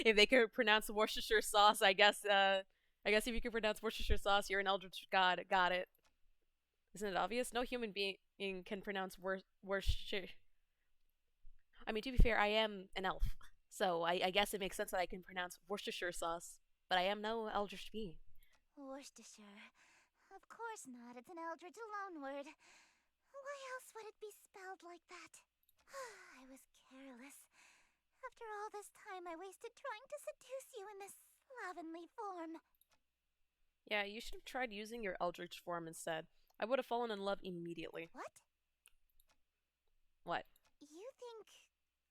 If they could pronounce Worcestershire sauce, I guess if you could pronounce Worcestershire sauce, you're an Eldritch God. Got it. Isn't it obvious? No human being can pronounce Worcestershire. I mean, to be fair, I am an elf, so I guess it makes sense that I can pronounce Worcestershire sauce, but I am no Eldritch being. Worcestershire. Of course not. It's an Eldritch loanword. Why else would it be spelled like that? I was careless. After all this time I wasted trying to seduce you in this slovenly form. Yeah, you should have tried using your Eldritch form instead. I would have fallen in love immediately. What? What? You think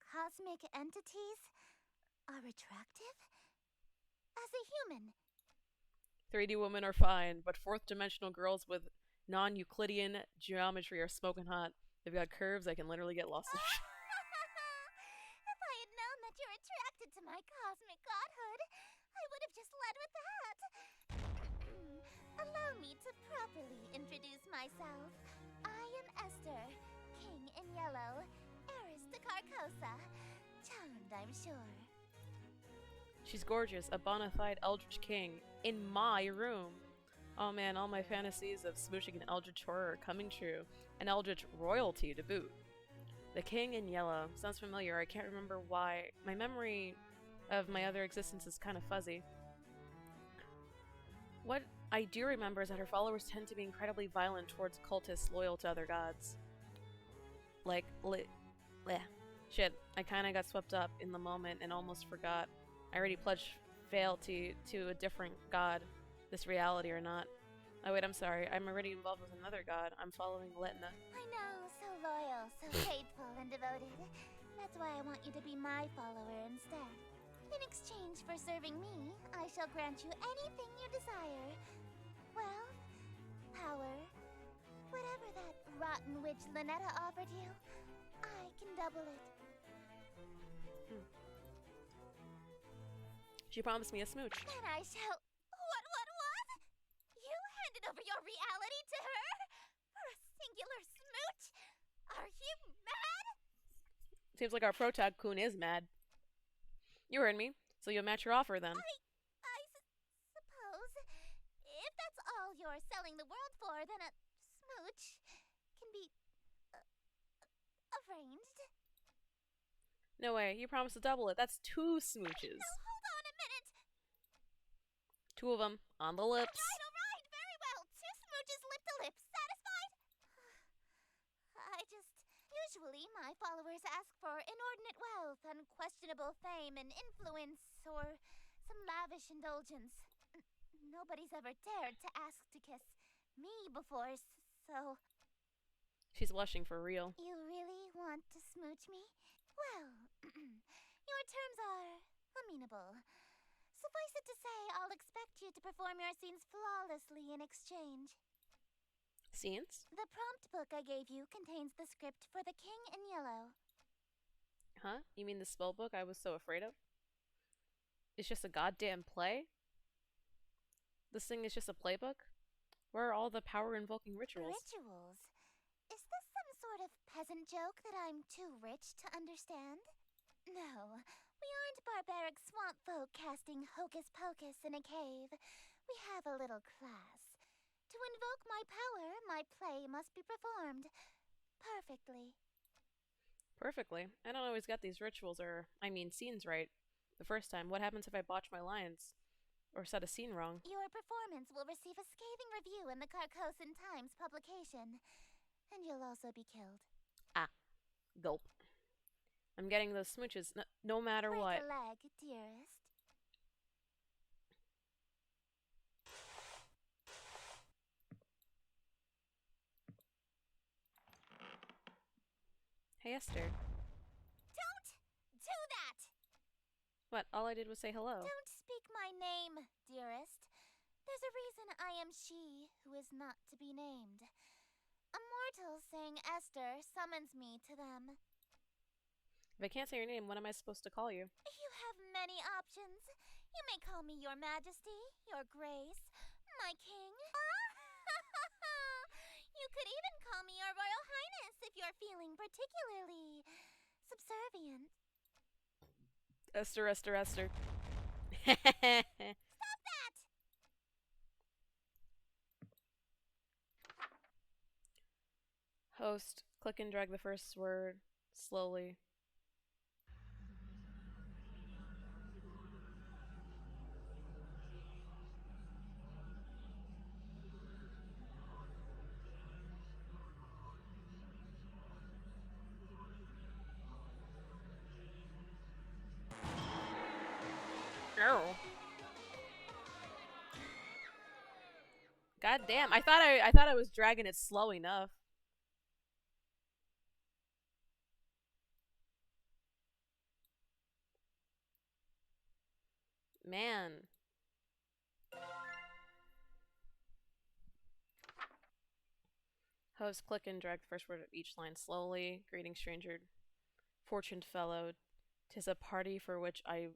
cosmic entities are attractive? As a human. 3D women are fine, but fourth dimensional girls with non-Euclidean geometry are smoking hot. They've got curves I can literally get lost in. If I had known that you're attracted to my cosmic godhood, I would have just led with that. Allow me to properly introduce myself. I am Esther, King in Yellow, heiress to Carcosa. Charmed, I'm sure. She's gorgeous, a bona fide Eldritch King, in my room. Oh man, all my fantasies of smooching an Eldritch horror are coming true. An Eldritch royalty to boot. The King in Yellow. Sounds familiar, I can't remember why. My memory of my other existence is kind of fuzzy. What I do remember is that her followers tend to be incredibly violent towards cultists loyal to other gods. Like, bleh. Shit, I kinda got swept up in the moment and almost forgot. I already pledged fealty to a different god, this reality or not. Oh wait, I'm sorry. I'm already involved with another god. I'm following Letna. I know, so loyal, so faithful and devoted. That's why I want you to be my follower instead. In exchange for serving me, I shall grant you anything you desire. Wealth, power, whatever that rotten witch Lynetta offered you, I can double it. She promised me a smooch. Then I shall... What? handed over your reality to her? For a singular smooch? Are you mad? Seems like our protag Kun is mad. You heard me, so you'll match your offer then. I suppose. If that's all you're selling the world for, then a smooch can be arranged. No way, you promised to double it. That's 2 smooches. Now hold on a minute. 2 of them on the lips. Alright, very well. 2 smooches lip to lip. Satisfied? Usually my followers ask for inordinate wealth, unquestionable fame and influence, or some lavish indulgence. Nobody's ever dared to ask to kiss me before, so... She's blushing for real. You really want to smooch me? Well, your terms are amenable. Suffice it to say, I'll expect you to perform your scenes flawlessly in exchange. Scenes? The prompt book I gave you contains the script for The King in Yellow. Huh? You mean the spell book I was so afraid of? It's just a goddamn play? This thing is just a playbook? Where are all the power-invoking rituals? Rituals? Is this some sort of peasant joke that I'm too rich to understand? No, we aren't barbaric swamp folk casting hocus pocus in a cave. We have a little class. To invoke my power, my play must be performed perfectly. Perfectly. I don't always get these rituals scenes right the first time. What happens if I botch my lines? Or set a scene wrong? Your performance will receive a scathing review in the Carcosan Times publication. And you'll also be killed. Ah. Gulp. I'm getting those smooches no matter Break what. a leg, dearest. Hey, Esther. Don't do that! What? All I did was say hello. Don't speak my name, dearest. There's a reason I am she who is not to be named. A mortal saying Esther summons me to them. If I can't say your name, what am I supposed to call you? You have many options. You may call me your majesty, your grace, my king. You could even call me your royal highness if you're feeling particularly subservient. Esther, Esther, Esther. Stop that! Host, click and drag the first word slowly. No. God damn! I thought I was dragging it slow enough. Man. Host, click and drag the first word of each line slowly. Greeting, stranger, fortuned fellow. 'Tis a party for which I...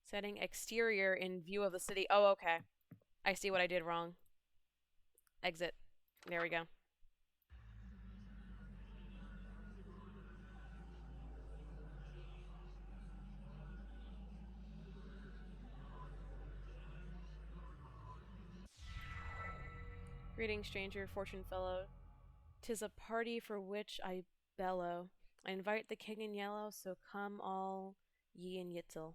Setting exterior in view of the city. Oh, okay. I see what I did wrong. Exit. There we go. Greeting, stranger, fortune fellow. 'Tis a party for which I bellow. I invite the king in yellow, so come all ye in Yitzel.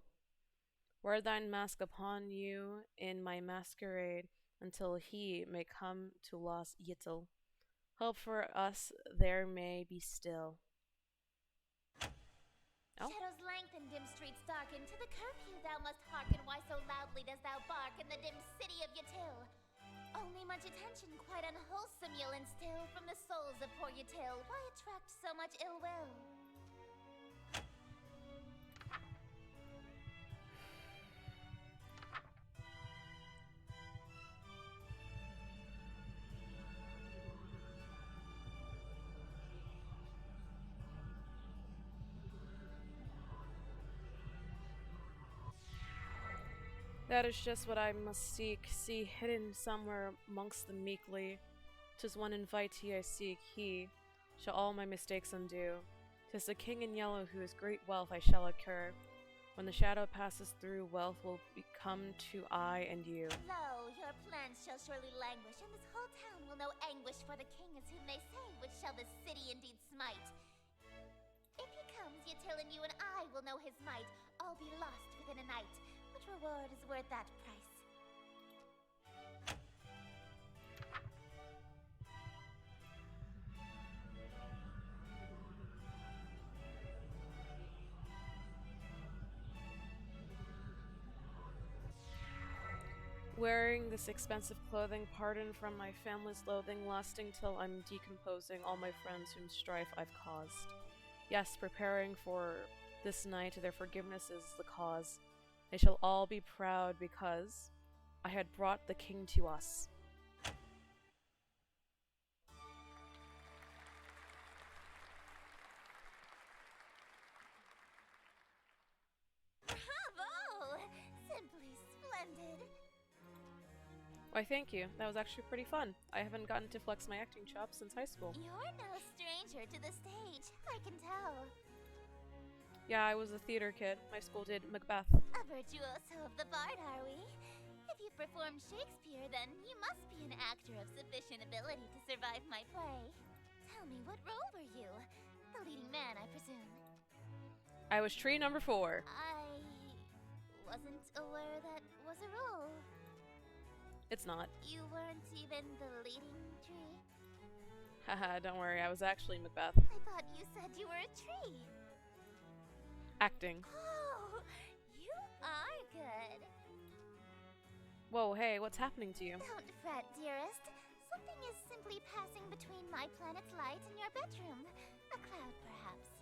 Wear thine mask upon you in my masquerade, until he may come to Lost Yitzel. Hope for us there may be still. Oh. Shadows lengthen, dim streets darken. To the curfew thou must hearken. Why so loudly dost thou bark in the dim city of Yattil? Only much attention, quite unwholesome, you'll instill from the souls of poor Yattil. Why attract so much ill will? That is just what I must seek, see hidden somewhere amongst them meekly. 'Tis one invitee I seek, he shall all my mistakes undo. 'Tis the king in yellow whose great wealth I shall occur. When the shadow passes through, wealth will become to I and you. Lo, your plans shall surely languish, and this whole town will know anguish, for the king is whom they say, which shall this city indeed smite. If he comes, Yattil and you and I will know his might, all be lost within a night. Which reward is worth that price? Wearing this expensive clothing, pardon from my family's loathing, lasting till I'm decomposing all my friends whom strife I've caused. Yes, preparing for this night, their forgiveness is the cause. They shall all be proud because I had brought the king to us. Bravo! Simply splendid. Why, thank you. That was actually pretty fun. I haven't gotten to flex my acting chops since high school. You're no stranger to the stage, I can tell. Yeah, I was a theater kid. My school did Macbeth. A virtuoso of the bard, are we? If you've performed Shakespeare, then you must be an actor of sufficient ability to survive my play. Tell me, what role were you? The leading man, I presume. I was tree number 4. I wasn't aware that was a role. It's not. You weren't even the leading tree? Haha, don't worry, I was actually Macbeth. I thought you said you were a tree. Acting. Oh, you are good. Whoa, hey, what's happening to you? Don't fret, dearest. Something is simply passing between my planet's light and your bedroom. A cloud, perhaps.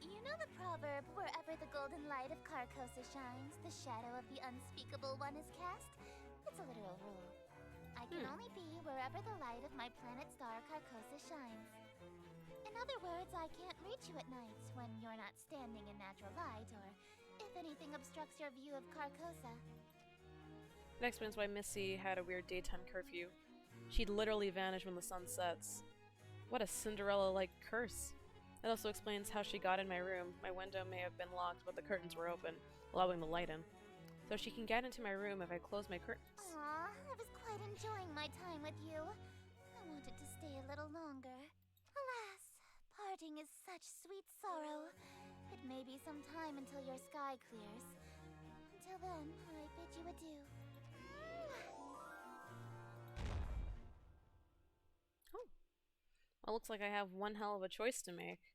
You know the proverb, wherever the golden light of Carcosa shines, the shadow of the unspeakable one is cast? It's a literal rule. I can only be wherever the light of my planet star Carcosa shines. In other words, I can't reach you at nights when you're not standing in natural light, or if anything obstructs your view of Carcosa. That explains why Missy had a weird daytime curfew. She'd literally vanish when the sun sets. What a Cinderella-like curse. It also explains how she got in my room. My window may have been locked, but the curtains were open, allowing the light in. So she can get into my room if I close my curtains. Aw, I was quite enjoying my time with you. I wanted to stay a little longer. Alas, parting is such sweet sorrow. It may be some time until your sky clears. Until then, I bid you adieu. Oh. Well, looks like I have one hell of a choice to make.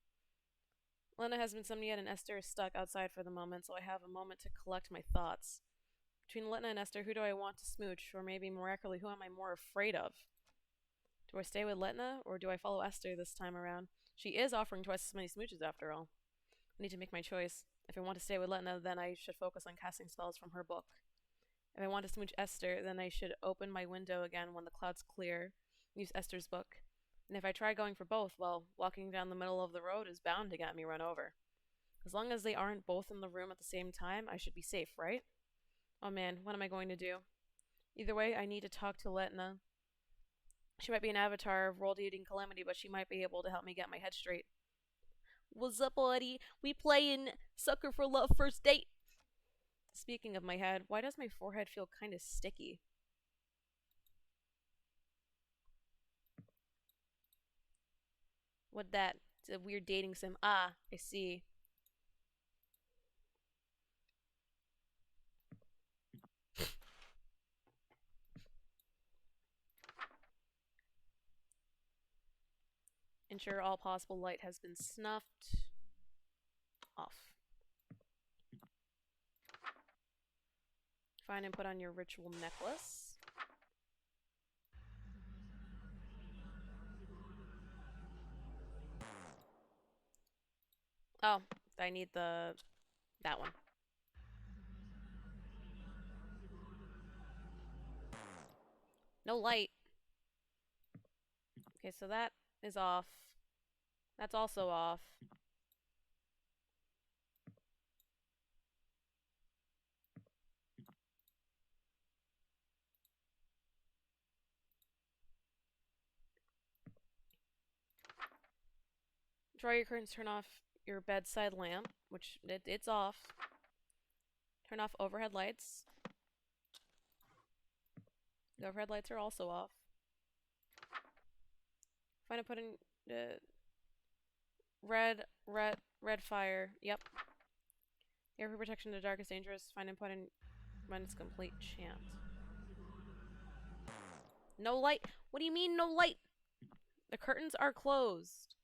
Lena hasn't been summoned yet and Esther is stuck outside for the moment, so I have a moment to collect my thoughts. Between Letna and Esther, who do I want to smooch? Or maybe more accurately, who am I more afraid of? Do I stay with Letna, or do I follow Esther this time around? She is offering twice as many smooches after all. I need to make my choice. If I want to stay with Letna, then I should focus on casting spells from her book. If I want to smooch Esther, then I should open my window again when the clouds clear, use Esther's book. And if I try going for both, well, walking down the middle of the road is bound to get me run over. As long as they aren't both in the room at the same time, I should be safe, right? Oh man, what am I going to do? Either way, I need to talk to Letna. She might be an avatar of world-eating calamity, but she might be able to help me get my head straight. What's up, buddy? We playing Sucker for Love First Date. Speaking of my head, why does my forehead feel kind of sticky? What that? It's a weird dating sim. Ah, I see. Ensure all possible light has been snuffed off. Find and put on your ritual necklace. Oh, I need that one. No light. Okay, so that is off. That's also off. Draw your curtains, turn off your bedside lamp, which it's off. Turn off overhead lights. The overhead lights are also off. Find and put in red fire. Yep. Air for protection in the dark is dangerous. Find and put in run its complete chant. No light. What do you mean no light? The curtains are closed.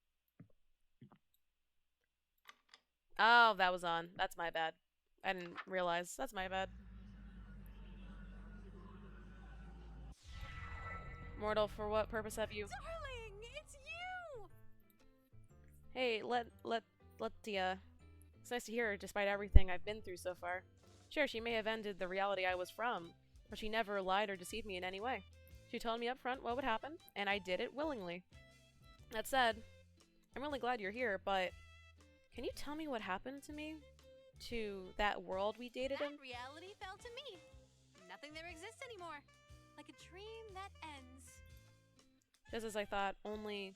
Oh, that was on. That's my bad. I didn't realize. That's my bad. Mortal, for what purpose have you? Darling, it's you! Hey, Letia. It's nice to hear her, despite everything I've been through so far. Sure, she may have ended the reality I was from, but she never lied or deceived me in any way. She told me up front what would happen, and I did it willingly. That said, I'm really glad you're here, but can you tell me what happened to me? To that world we dated in? That reality fell to me. Nothing there exists anymore. Like a dream that ends. Just as I thought, only...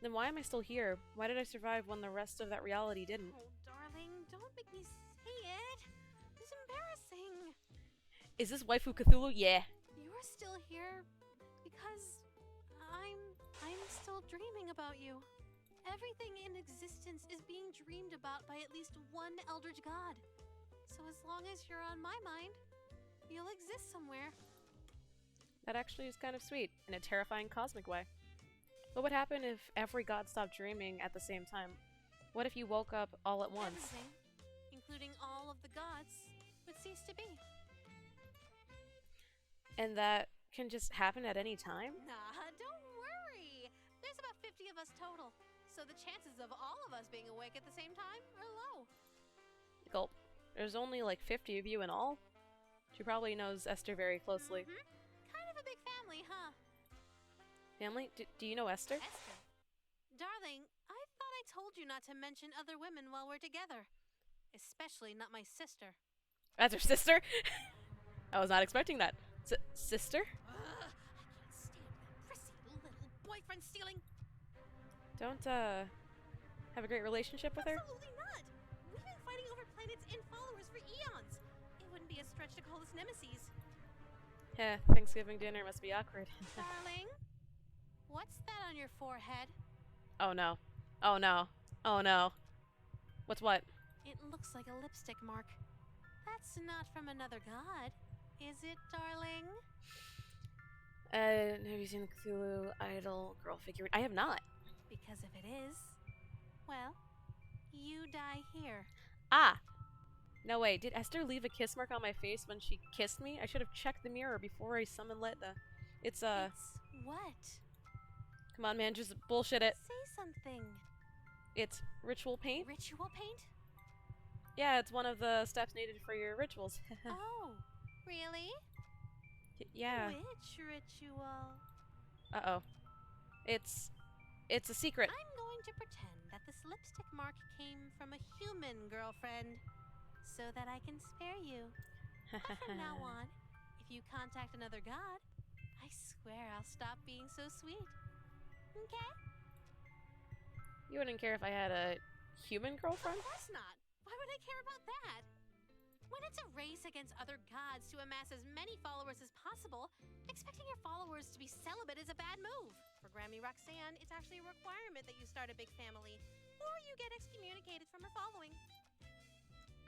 Then why am I still here? Why did I survive when the rest of that reality didn't? Oh, darling, don't make me say it. It's embarrassing. Is this Waifu Cthulhu? Yeah. You're still here because I'm still dreaming about you. Everything in existence is being dreamed about by at least one Eldritch God. So as long as you're on my mind, you'll exist somewhere. That actually is kind of sweet, in a terrifying cosmic way. What would happen if every god stopped dreaming at the same time? What if you woke up all at once? Everything, including all of the gods, would cease to be. And that can just happen at any time? Nah, don't worry. There's about 50 of us total, so the chances of all of us being awake at the same time are low. Gulp. There's only like 50 of you in all? She probably knows Esther very closely. Kind of a big family, huh? Family? Do you know Esther? Esther. Darling, I thought I told you not to mention other women while we're together. Especially not my sister. That's her sister? I was not expecting that. Sister? Ugh, I can't stand that prissy little boyfriend stealing. Don't, have a great relationship with her? Absolutely not. We've been fighting over planets and followers for eons. It wouldn't be a stretch to call us nemesis. Yeah, Thanksgiving dinner must be awkward. Darling, what's that on your forehead? Oh no. Oh no. Oh no. What's what? It looks like a lipstick mark. That's not from another god, is it, darling? Have you seen the Cthulhu idol girl figure? I have not. Because if it is, well, you die here. Ah! No way, did Esther leave a kiss mark on my face when she kissed me? I should have checked the mirror before I summoned Letna. It's what? Come on, man, just bullshit it. Say something. It's ritual paint? Ritual paint? Yeah, it's one of the steps needed for your rituals. Oh, really? Yeah. Which ritual? Uh-oh. It's a secret. I'm going to pretend that this lipstick mark came from a human girlfriend, so that I can spare you. But from now on, if you contact another god, I swear I'll stop being so sweet. Okay? You wouldn't care if I had a human girlfriend? Of course not. Why would I care about that? When it's a race against other gods to amass as many followers as possible, expecting your followers to be celibate is a bad move. For Grammy Roxanne, it's actually a requirement that you start a big family, or you get excommunicated from her following.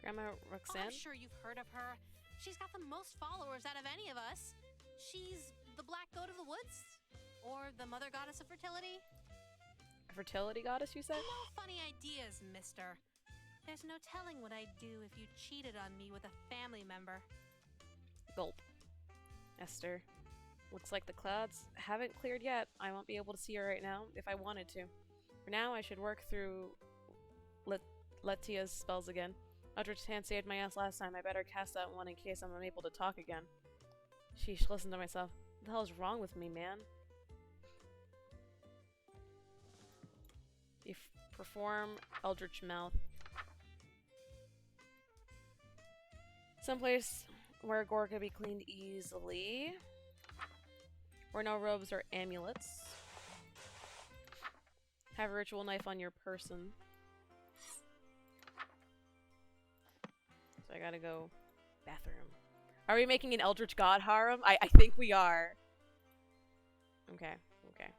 Grandma Oh, Roxanne? I'm sure you've heard of her. She's got the most followers out of any of us. She's the black goat of the woods? Or the mother goddess of fertility? A fertility goddess, you said? No funny ideas, mister. There's no telling what I'd do if you cheated on me with a family member. Gulp. Esther. Looks like the clouds haven't cleared yet. I won't be able to see her right now if I wanted to. For now, I should work through Letia's spells again. Eldritch Hand saved my ass last time. I better cast that one in case I'm unable to talk again. Sheesh, listen to myself. What the hell is wrong with me, man? Perform Eldritch Mouth. Someplace where gore could be cleaned easily. Where no robes or amulets. Have a ritual knife on your person. So I gotta go bathroom. Are we making an Eldritch God harem? I think we are. Okay, okay.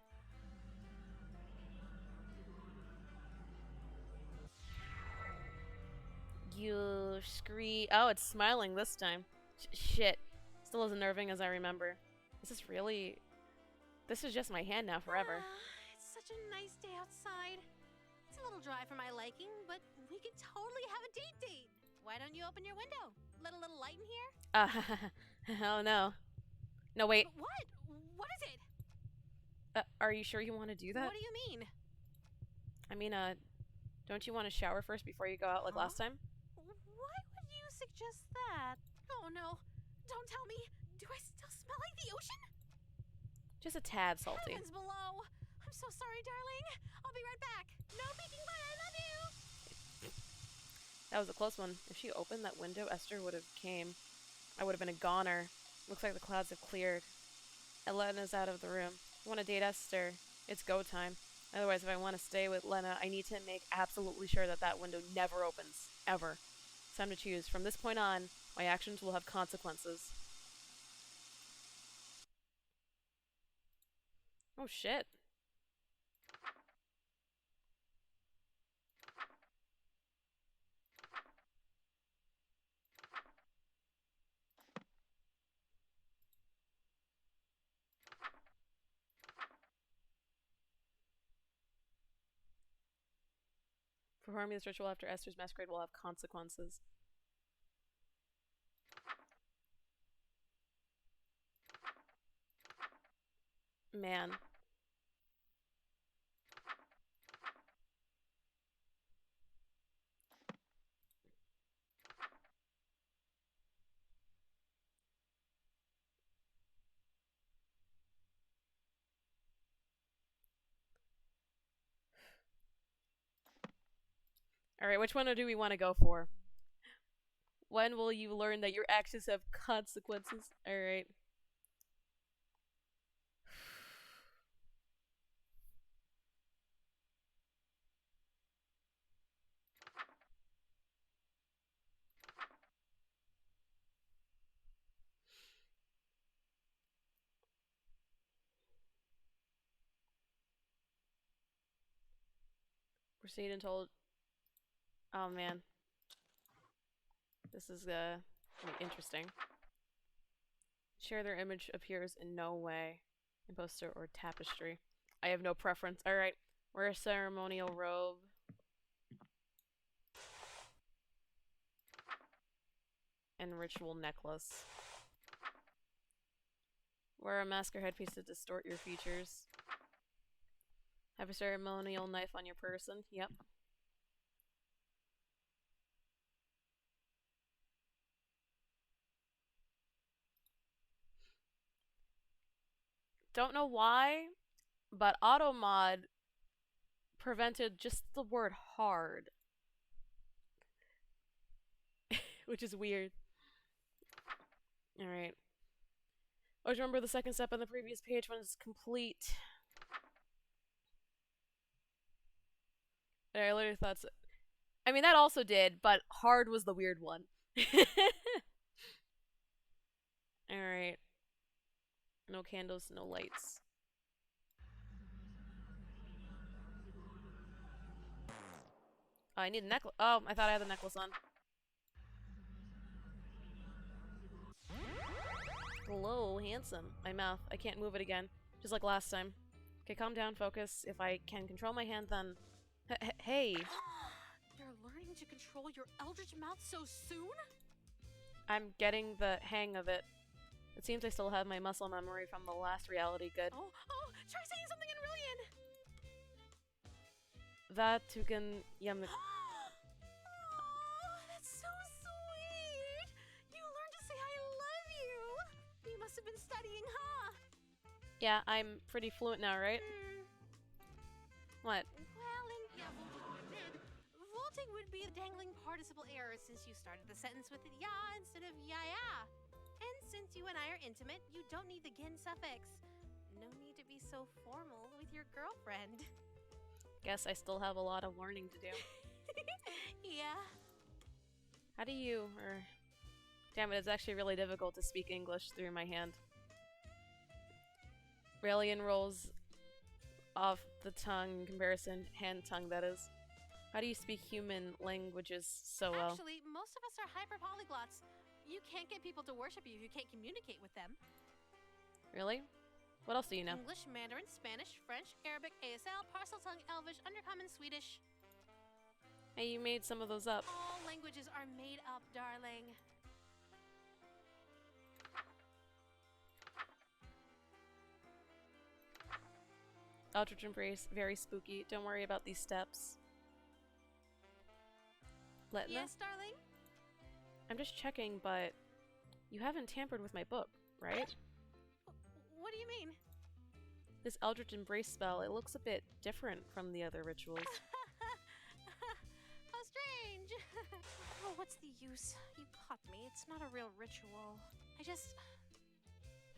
You scream. Oh, it's smiling this time. Shit. Still as unnerving as I remember. This is really... This is just my hand now forever. It's such a nice day outside. It's a little dry for my liking, but we could totally have a date. Why don't you open your window? Let a little light in here? Oh no. No, wait. What? What is it? Are you sure you want to do that? What do you mean? I mean, don't you want to shower first before you go out like last time? Why would you suggest that? Oh no. Don't tell me. Do I still smell like the ocean? Just a tad salty. Heavens below. I'm so sorry, darling. I'll be right back. No peeking, but I love you. That was a close one. If she opened that window, Esther would have came. I would have been a goner. Looks like the clouds have cleared. Elena's out of the room. I want to date Esther. It's go time. Otherwise, if I want to stay with Lena, I need to make absolutely sure that that window never opens. Ever. It's time to choose. From this point on, my actions will have consequences. Oh shit. Performing this ritual after Esther's masquerade will have consequences. Man. Alright, which one do we want to go for? When will you learn that your actions have consequences? Alright. Proceed until... Oh man. This is gonna be interesting. Share their image appears in no way. In poster or tapestry. I have no preference. Alright. Wear a ceremonial robe. And ritual necklace. Wear a mask or headpiece to distort your features. Have a ceremonial knife on your person. Yep. Don't know why, but AutoMod prevented just the word hard. Which is weird. Alright. Always remember the second step on the previous page when it's complete. I literally thought so. I mean, that also did, but hard was the weird one. Alright. No candles, no lights. Oh, I need a necklace. Oh, I thought I had the necklace on. Hello, handsome. My mouth. I can't move it again. Just like last time. Okay, calm down, focus. If I can control my hand, then... Hey! You're learning to control your eldritch mouth so soon? I'm getting the hang of it. It seems I still have my muscle memory from the last reality good. Oh, try saying something in Rillian! That Tukan Yam... Oh, that's so sweet! You learned to say I love you! You must have been studying, huh? Yeah, I'm pretty fluent now, right? What? Well, vaulting would be a dangling participle error since you started the sentence with ya instead of ya. And since you and I are intimate, you don't need the gin suffix. No need to be so formal with your girlfriend. Guess I still have a lot of learning to do. Yeah. How do you, or... Damn it, it's actually really difficult to speak English through my hand. Raelian rolls off the tongue in comparison, hand tongue that is. How do you speak human languages so well? Actually, most of us are hyper-polyglots. You can't get people to worship you if you can't communicate with them. Really? What else do you know? English, Mandarin, Spanish, French, Arabic, ASL, Parcel Tongue, Elvish, Undercommon, Swedish. Hey, you made some of those up. All languages are made up, darling. Eldritch Embrace, very spooky. Don't worry about these steps. Letna? Yes, darling? I'm just checking, but you haven't tampered with my book, right? What do you mean? This Eldritch Embrace spell, it looks a bit different from the other rituals. How strange. Oh, what's the use? You caught me. It's not a real ritual. I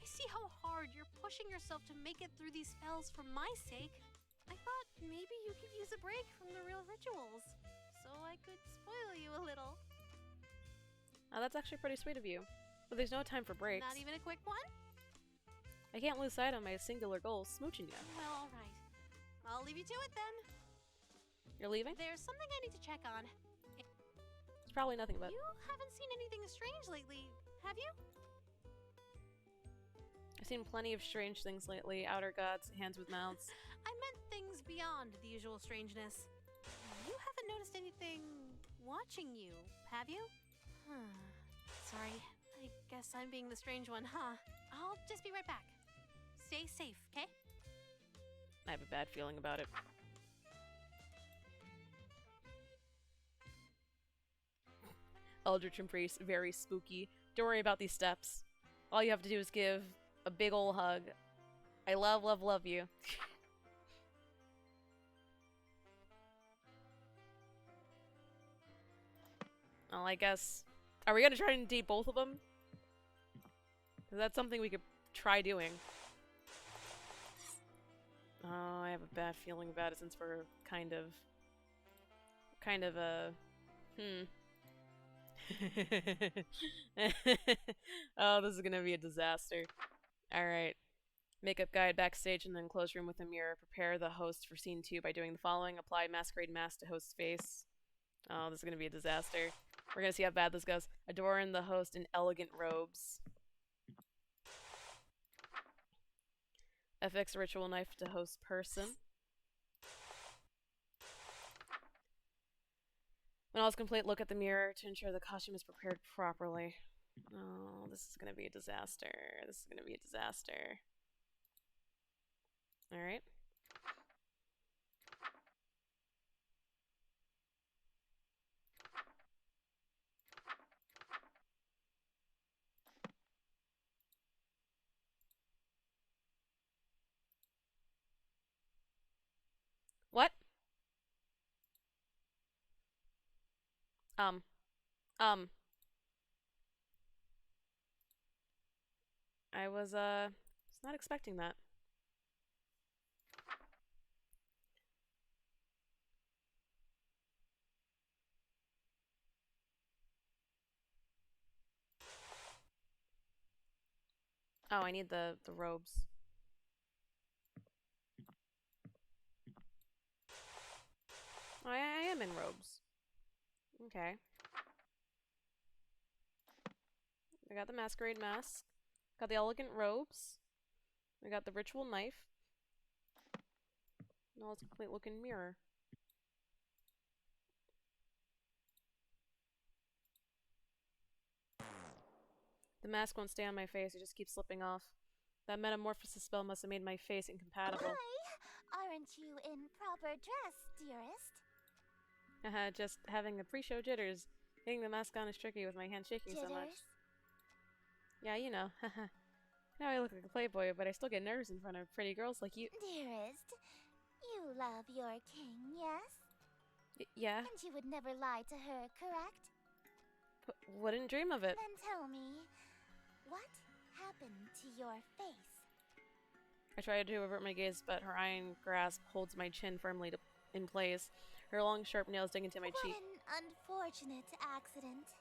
see how hard you're pushing yourself to make it through these spells for my sake. I thought maybe you could use a break from the real rituals, so I could spoil you a little. Oh, that's actually pretty sweet of you. But there's no time for breaks. Not even a quick one? I can't lose sight on my singular goal, smooching you. Well, alright. I'll leave you to it then. You're leaving? There's something I need to check on. It's probably nothing but... You haven't seen anything strange lately, have you? I've seen plenty of strange things lately. Outer gods, hands with mouths. I meant things beyond the usual strangeness. You haven't noticed anything watching you, have you? Sorry, I guess I'm being the strange one, huh? I'll just be right back. Stay safe, okay? I have a bad feeling about it. Eldritch Embrace, very spooky. Don't worry about these steps. All you have to do is give a big ol' hug. I love, love, love you. Well, I guess... Are we gonna try and date both of them? That's something we could try doing. Oh, I have a bad feeling about it since we're kind of a... Oh, this is gonna be a disaster. Alright. Makeup guide backstage and then close room with a mirror. Prepare the host for scene 2 by doing the following. Apply masquerade mask to host's face. Oh, this is gonna be a disaster. We're gonna see how bad this goes. Adorn the host in elegant robes. FX ritual knife to host person. When all is complete, look at the mirror to ensure the costume is prepared properly. Oh, this is gonna be a disaster. This is gonna be a disaster. Alright. What? I was not expecting that. Oh, I need the robes. Oh, I am in robes. Okay. I got the masquerade mask. Got the elegant robes. We got the ritual knife. Now it's a complete looking mirror. The mask won't stay on my face, it just keeps slipping off. That metamorphosis spell must have made my face incompatible. Why aren't you in proper dress, dearest? Haha, just having the pre-show jitters. Getting the mask on is tricky with my hand shaking so much. Jitters? Yeah, you know. Haha. Now I look like a playboy, but I still get nervous in front of pretty girls like you. Dearest, you love your king, yes? Yeah, And you would never lie to her, correct? wouldn't dream of it. Then tell me, what happened to your face? I try to avert my gaze, but her iron grasp holds my chin firmly in place. Her long, sharp nails dig into my What cheek. an unfortunate accident.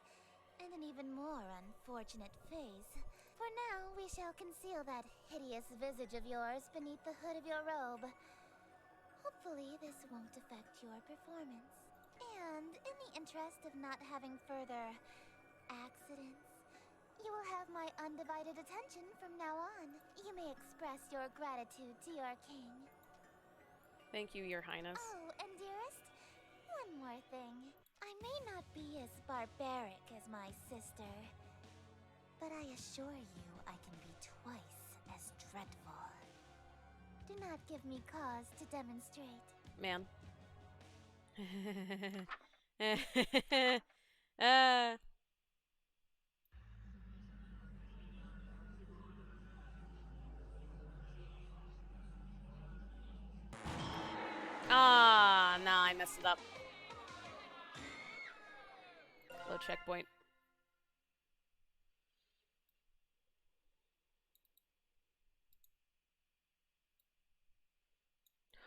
And an even more unfortunate face. For now, we shall conceal that hideous visage of yours beneath the hood of your robe. Hopefully, this won't affect your performance. And in the interest of not having further accidents, you will have my undivided attention from now on. You may express your gratitude to your king. Thank you, Your Highness. Oh, and dearest, one more thing. I may not be as barbaric as my sister, but I assure you I can be twice as dreadful. Do not give me cause to demonstrate. Man. uh. Ah, nah, I messed it up. Low checkpoint.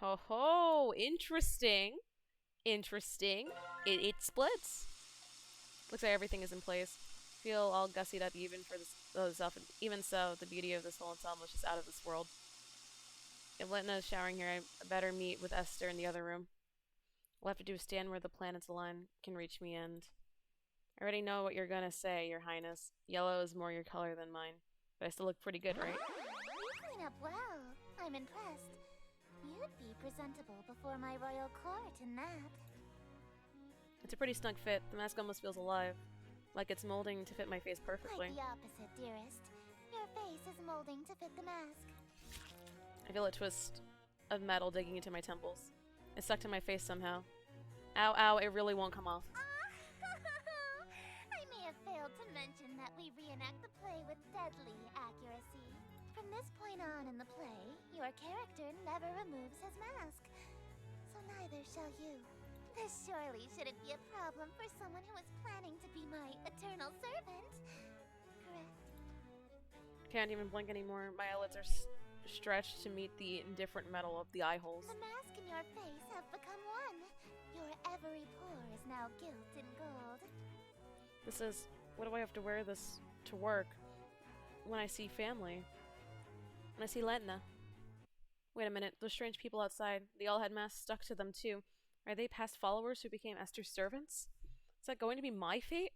Ho ho, interesting. Interesting. It splits. Looks like everything is in place. Feel all gussied up even for this stuff. Even so, the beauty of this whole ensemble is just out of this world. If Letna is showering here, I better meet with Esther in the other room. All I have to do is stand where the planets align can reach me, and I already know what you're gonna say, Your Highness. Yellow is more your color than mine, but I still look pretty good, right? You clean up well. I'm impressed. You'd be presentable before my royal court in that. It's a pretty snug fit. The mask almost feels alive, like it's molding to fit my face perfectly. Quite the opposite, dearest. Your face is molding to fit the mask. I feel a twist of metal digging into my temples. It's stuck to my face somehow. Ow, ow, it really won't come off. I may have failed to mention that we reenact the play with deadly accuracy. From this point on in the play, your character never removes his mask. So neither shall you. This surely shouldn't be a problem for someone who is planning to be my eternal servant. Correct? Can't even blink anymore. My eyelids are stretched to meet the indifferent metal of the eye holes. The mask and your face have become one. Your every pore is now gilt in gold. This is... What do I have to wear this to work? When I see family. When I see Letna. Wait a minute. Those strange people outside. They all had masks stuck to them too. Are they past followers who became Esther's servants? Is that going to be my fate?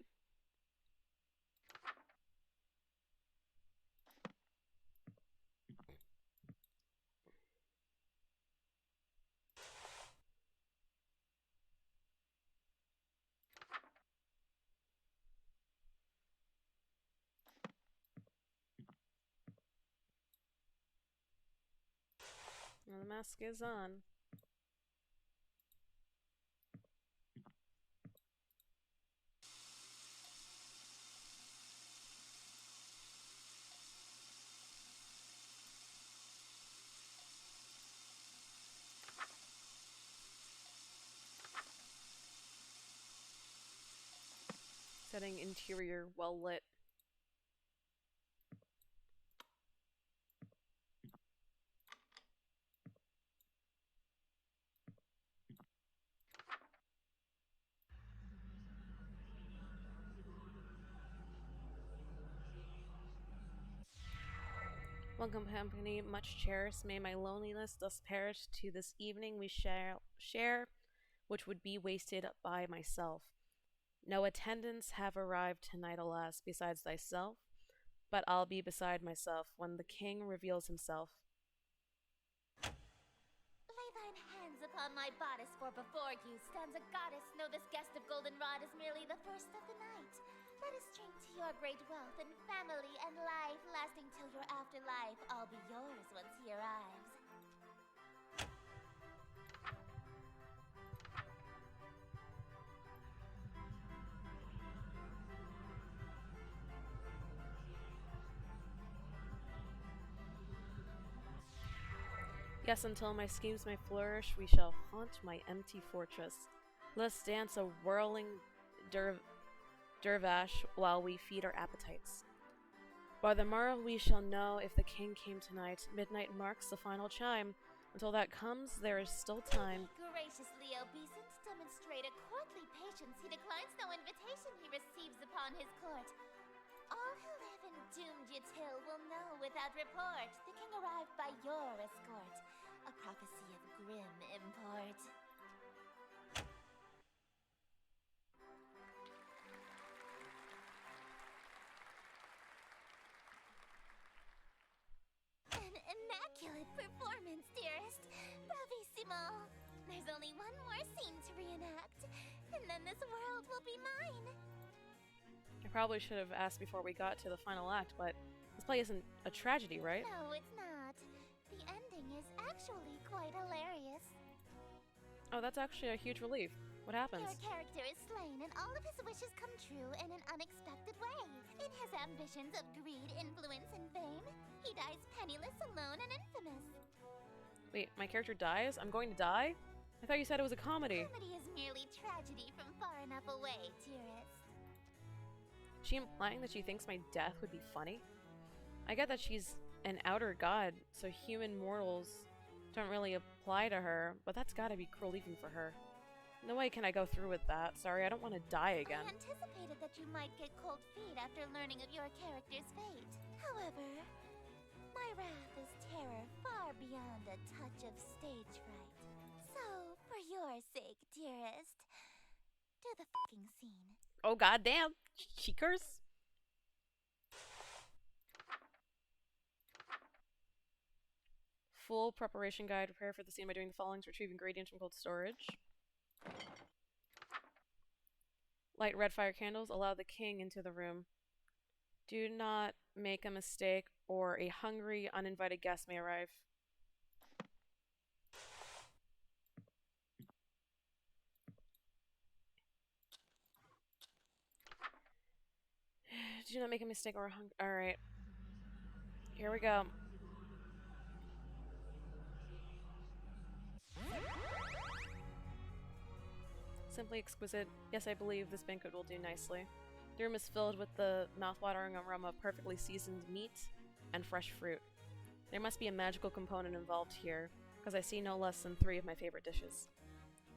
Well, the mask is on. Setting interior well lit. Welcome, company, much cherished. May my loneliness thus perish to this evening we share, which would be wasted by myself. No attendants have arrived tonight, alas, besides thyself, but I'll be beside myself when the king reveals himself. Lay thine hands upon my bodice, for before you stands a goddess. Know this guest of goldenrod is merely the first of the night. Let us drink to your great wealth and family and life, lasting till your afterlife. I'll be yours once he arrives. Yes, until my schemes may flourish, we shall haunt my empty fortress. Let's dance a whirling dervash while we feed our appetites. By the morrow we shall know if the king came tonight. Midnight marks the final chime. Until that comes, there is still time. Graciously obeisant, demonstrate a courtly patience. He declines no invitation he receives upon his court. All who live in doomed Yatil will know without report. The king arrived by your escort. A prophecy of grim import. An immaculate performance, dearest. Bravissimo. There's only one more scene to reenact, and then this world will be mine. I probably should have asked before we got to the final act, but this play isn't a tragedy, right? No, it's not. The ending is actually quite hilarious. Oh, that's actually a huge relief. What happens? Your character is slain, and all of his wishes come true in an unexpected way. In his ambitions of greed, influence, and fame, he dies penniless, alone, and infamous. Wait, my character dies? I'm going to die? I thought you said it was a comedy. Comedy is merely tragedy from far enough away, dearest. Is she implying that she thinks my death would be funny? I get that she's an outer god, so human mortals don't really apply to her, but that's gotta be cruel even for her. No way can I go through with that. Sorry, I don't want to die again. I anticipated that you might get cold feet after learning of your character's fate. However, my wrath is terror far beyond a touch of stage fright. So, for your sake, dearest, do the fucking scene. Oh goddamn! She cursed. Full preparation guide. Prepare for the scene by doing the following: retrieve ingredients from cold storage. Light red fire candles. Allow the king into the room. Do not make a mistake, or a hungry, uninvited guest may arrive. Do not make a mistake or a hungry. Alright. Here we go. Simply exquisite. Yes, I believe this banquet will do nicely. The room is filled with the mouth-watering aroma of perfectly seasoned meat and fresh fruit. There must be a magical component involved here, because I see no less than 3 of my favorite dishes.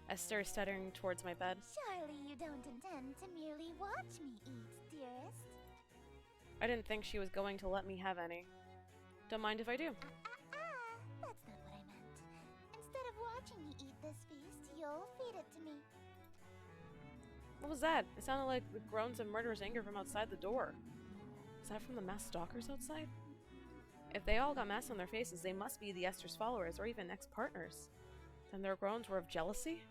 Esther is stuttering towards my bed. Surely you don't intend to merely watch me eat, dearest? I didn't think she was going to let me have any. Don't mind if I do. That's not what I meant. Instead of watching me eat this feast, you'll feed it to me. What was that? It sounded like the groans of murderous anger from outside the door. Is that from the masked stalkers outside? If they all got masks on their faces, they must be the Esther's followers, or even ex-partners. Then their groans were of jealousy?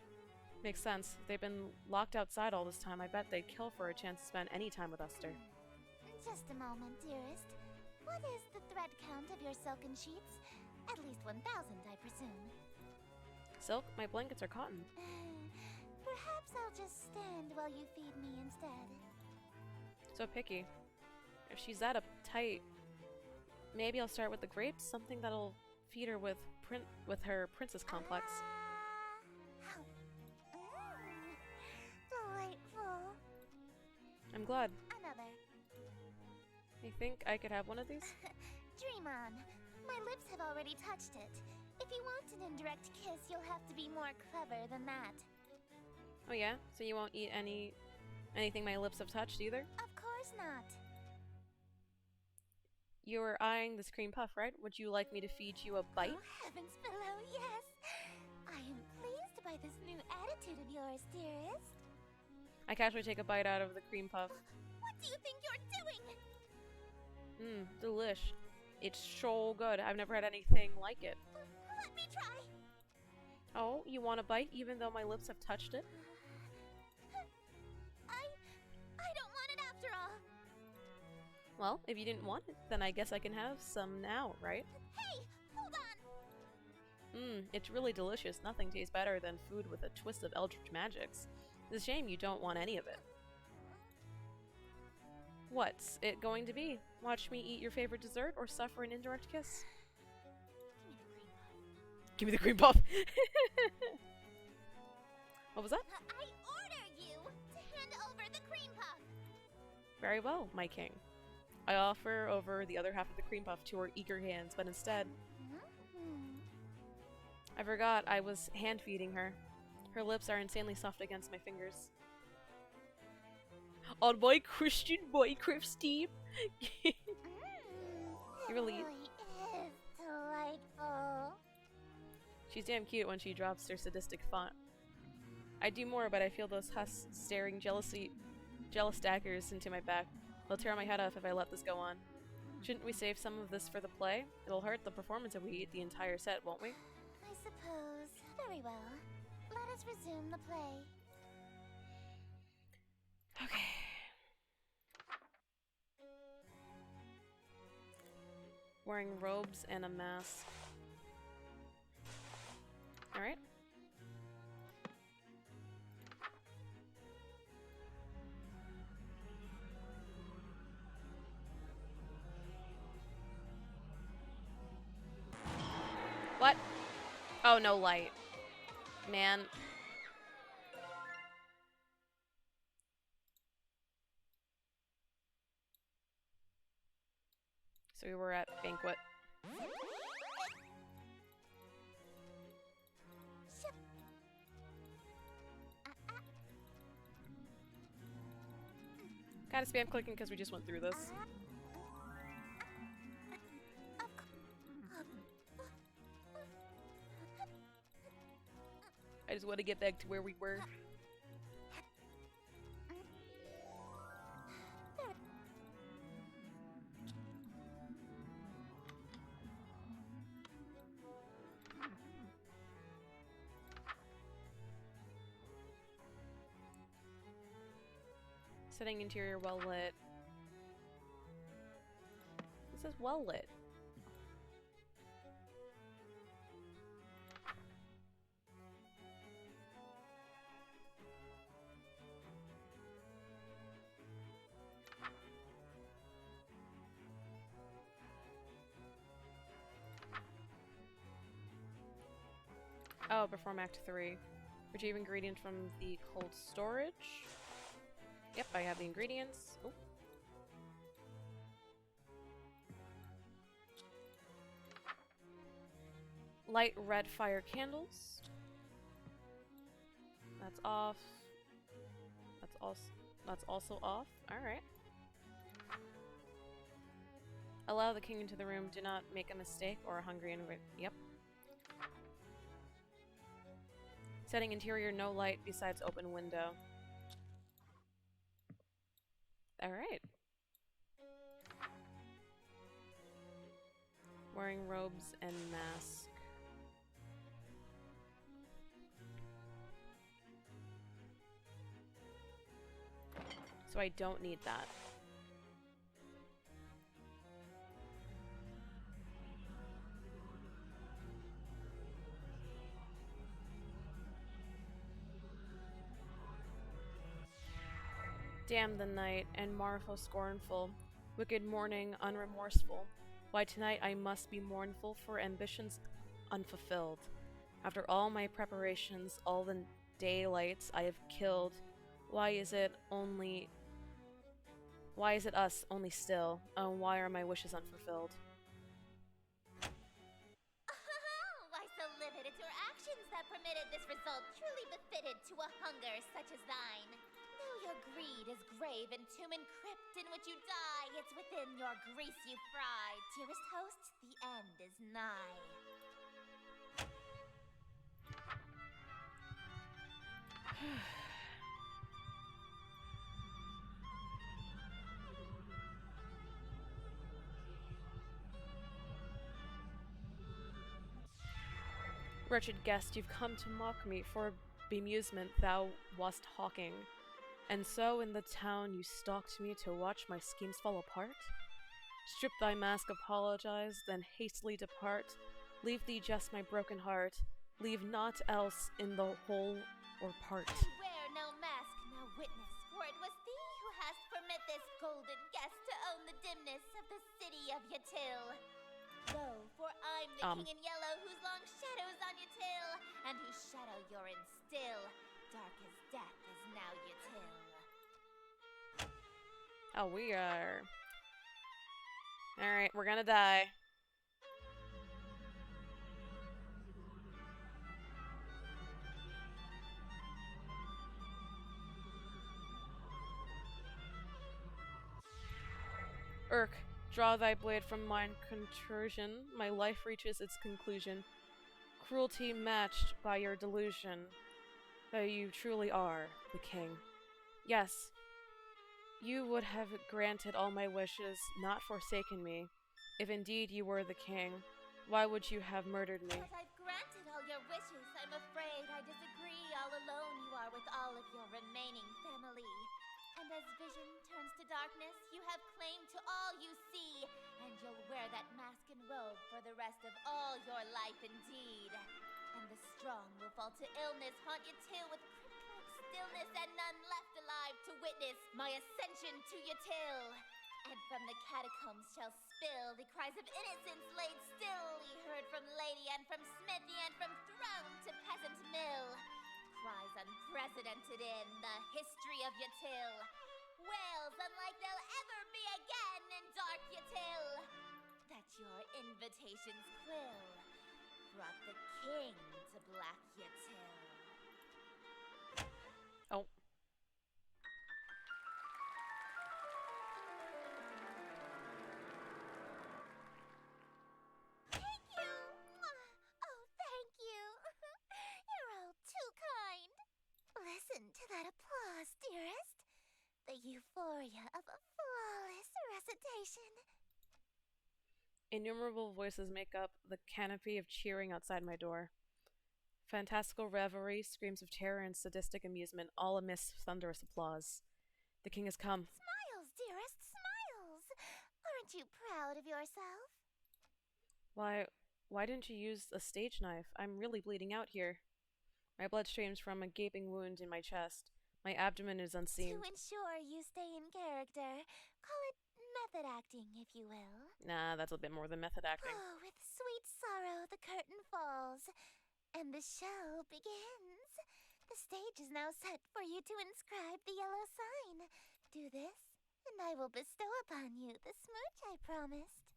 Makes sense. If they've been locked outside all this time, I bet they'd kill for a chance to spend any time with Esther. Just a moment, dearest. What is the thread count of your silken sheets? At least 1,000, I presume. Silk? My blankets are cotton. Perhaps I'll just stand while you feed me instead. So picky. If she's that uptight, maybe I'll start with the grapes, something that'll feed her with her princess complex. Delightful. I'm glad. Another. You think I could have one of these? Dream on. My lips have already touched it. If you want an indirect kiss, you'll have to be more clever than that. Oh yeah? So you won't eat anything my lips have touched either? Of course not. You were eyeing this cream puff, right? Would you like me to feed you a bite? Oh, heavens below, yes. I am pleased by this new attitude of yours, dearest. I casually take a bite out of the cream puff. What do you think you're doing? Delish. It's so good. I've never had anything like it. Let me try. Oh, you want a bite even though my lips have touched it? I don't want it after all. Well, if you didn't want it, then I guess I can have some now, right? Hey, hold on. It's really delicious. Nothing tastes better than food with a twist of eldritch magics. It's a shame you don't want any of it. What's it going to be? Watch me eat your favorite dessert or suffer an indirect kiss? Give me the cream puff! What was that? I order you to hand over the cream puff. Very well, my king. I offer over the other half of the cream puff to her eager hands, but instead... I forgot I was hand-feeding her. Her lips are insanely soft against my fingers. On my Christian Minecraft Steam? It really- really is delightful. She's damn cute when she drops her sadistic font. I'd do more, but I feel those husks staring jealous daggers into my back. They'll tear my head off if I let this go on. Shouldn't we save some of this for the play? It'll hurt the performance if we eat the entire set, won't we? I suppose. Very well. Let us resume the play. Okay. Wearing robes and a mask. Alright. What? Oh, no light. Man. So we were at banquet. Gotta spam clicking because we just went through this. I just want to get back to where we were. Setting interior well lit. This is well lit. Oh, perform Act 3. Retrieve ingredient from the cold storage. Yep, I have the ingredients. Oh. Light red fire candles. That's off. That's also off. Alright. Allow the king into the room. Do not make a mistake or a hungry and yep. Setting interior no light besides open window. Alright. Wearing robes and mask. So I don't need that. Damn the night, and marvel scornful, wicked morning unremorseful. Why tonight I must be mournful for ambitions unfulfilled. After all my preparations, all the daylights I have killed, why is it us only still? Oh, why are my wishes unfulfilled? Why so livid? It's your actions that permitted this result, truly befitted to a hunger such as thine. Know your greed is grave and tomb and crypt in which you die. It's within your grease you fry. Dearest host, the end is nigh. Wretched guest, you've come to mock me, for bemusement thou wast hawking. And so in the town you stalked me to watch my schemes fall apart? Strip thy mask, apologize, then hastily depart. Leave thee just my broken heart. Leave naught else in the whole or part. Wear no mask, no witness, for it was thee who hast permit this golden guest to own the dimness of the city of Yatil. Lo, for I'm the king in yellow, whose long shadow's on Yatil, and whose shadow you're in still. Dark as death is now Yatil. Oh, we are... Alright, we're gonna die. Irk, draw thy blade from mine contusion. My life reaches its conclusion. Cruelty matched by your delusion that you truly are the king. Yes, you would have granted all my wishes, not forsaken me. If indeed you were the king, why would you have murdered me? But I've granted all your wishes. I'm afraid I disagree. All alone you are with all of your remaining family. And as vision turns to darkness, you have claim to all you see. And you'll wear that mask and robe for the rest of all your life indeed. And the strong will fall to illness, haunt you till with crypt-like stillness, and none left alive to witness my ascension to your till. And from the catacombs shall spill the cries of innocence laid still, we heard from lady and from smithy and from throne to peasant mill. Cries unprecedented in the history of Yatil. Wails unlike they'll ever be again in dark Yatil. That your invitations quill brought the king to Black Yatil. Oh. Thank you! Oh, thank you! You're all too kind. Listen to that applause, dearest. The euphoria of a flawless recitation. Innumerable voices make up the canopy of cheering outside my door. Fantastical revelry, screams of terror, and sadistic amusement, all amidst thunderous applause. The king has come. Smiles, dearest, smiles! Aren't you proud of yourself? Why didn't you use a stage knife? I'm really bleeding out here. My blood streams from a gaping wound in my chest. My abdomen is unseamed. To ensure you stay in character, call it method acting, if you will. Nah, that's a bit more than method acting. Oh, with sweet sorrow the curtain falls, and the show begins. The stage is now set for you to inscribe the yellow sign. Do this, and I will bestow upon you the smooch I promised.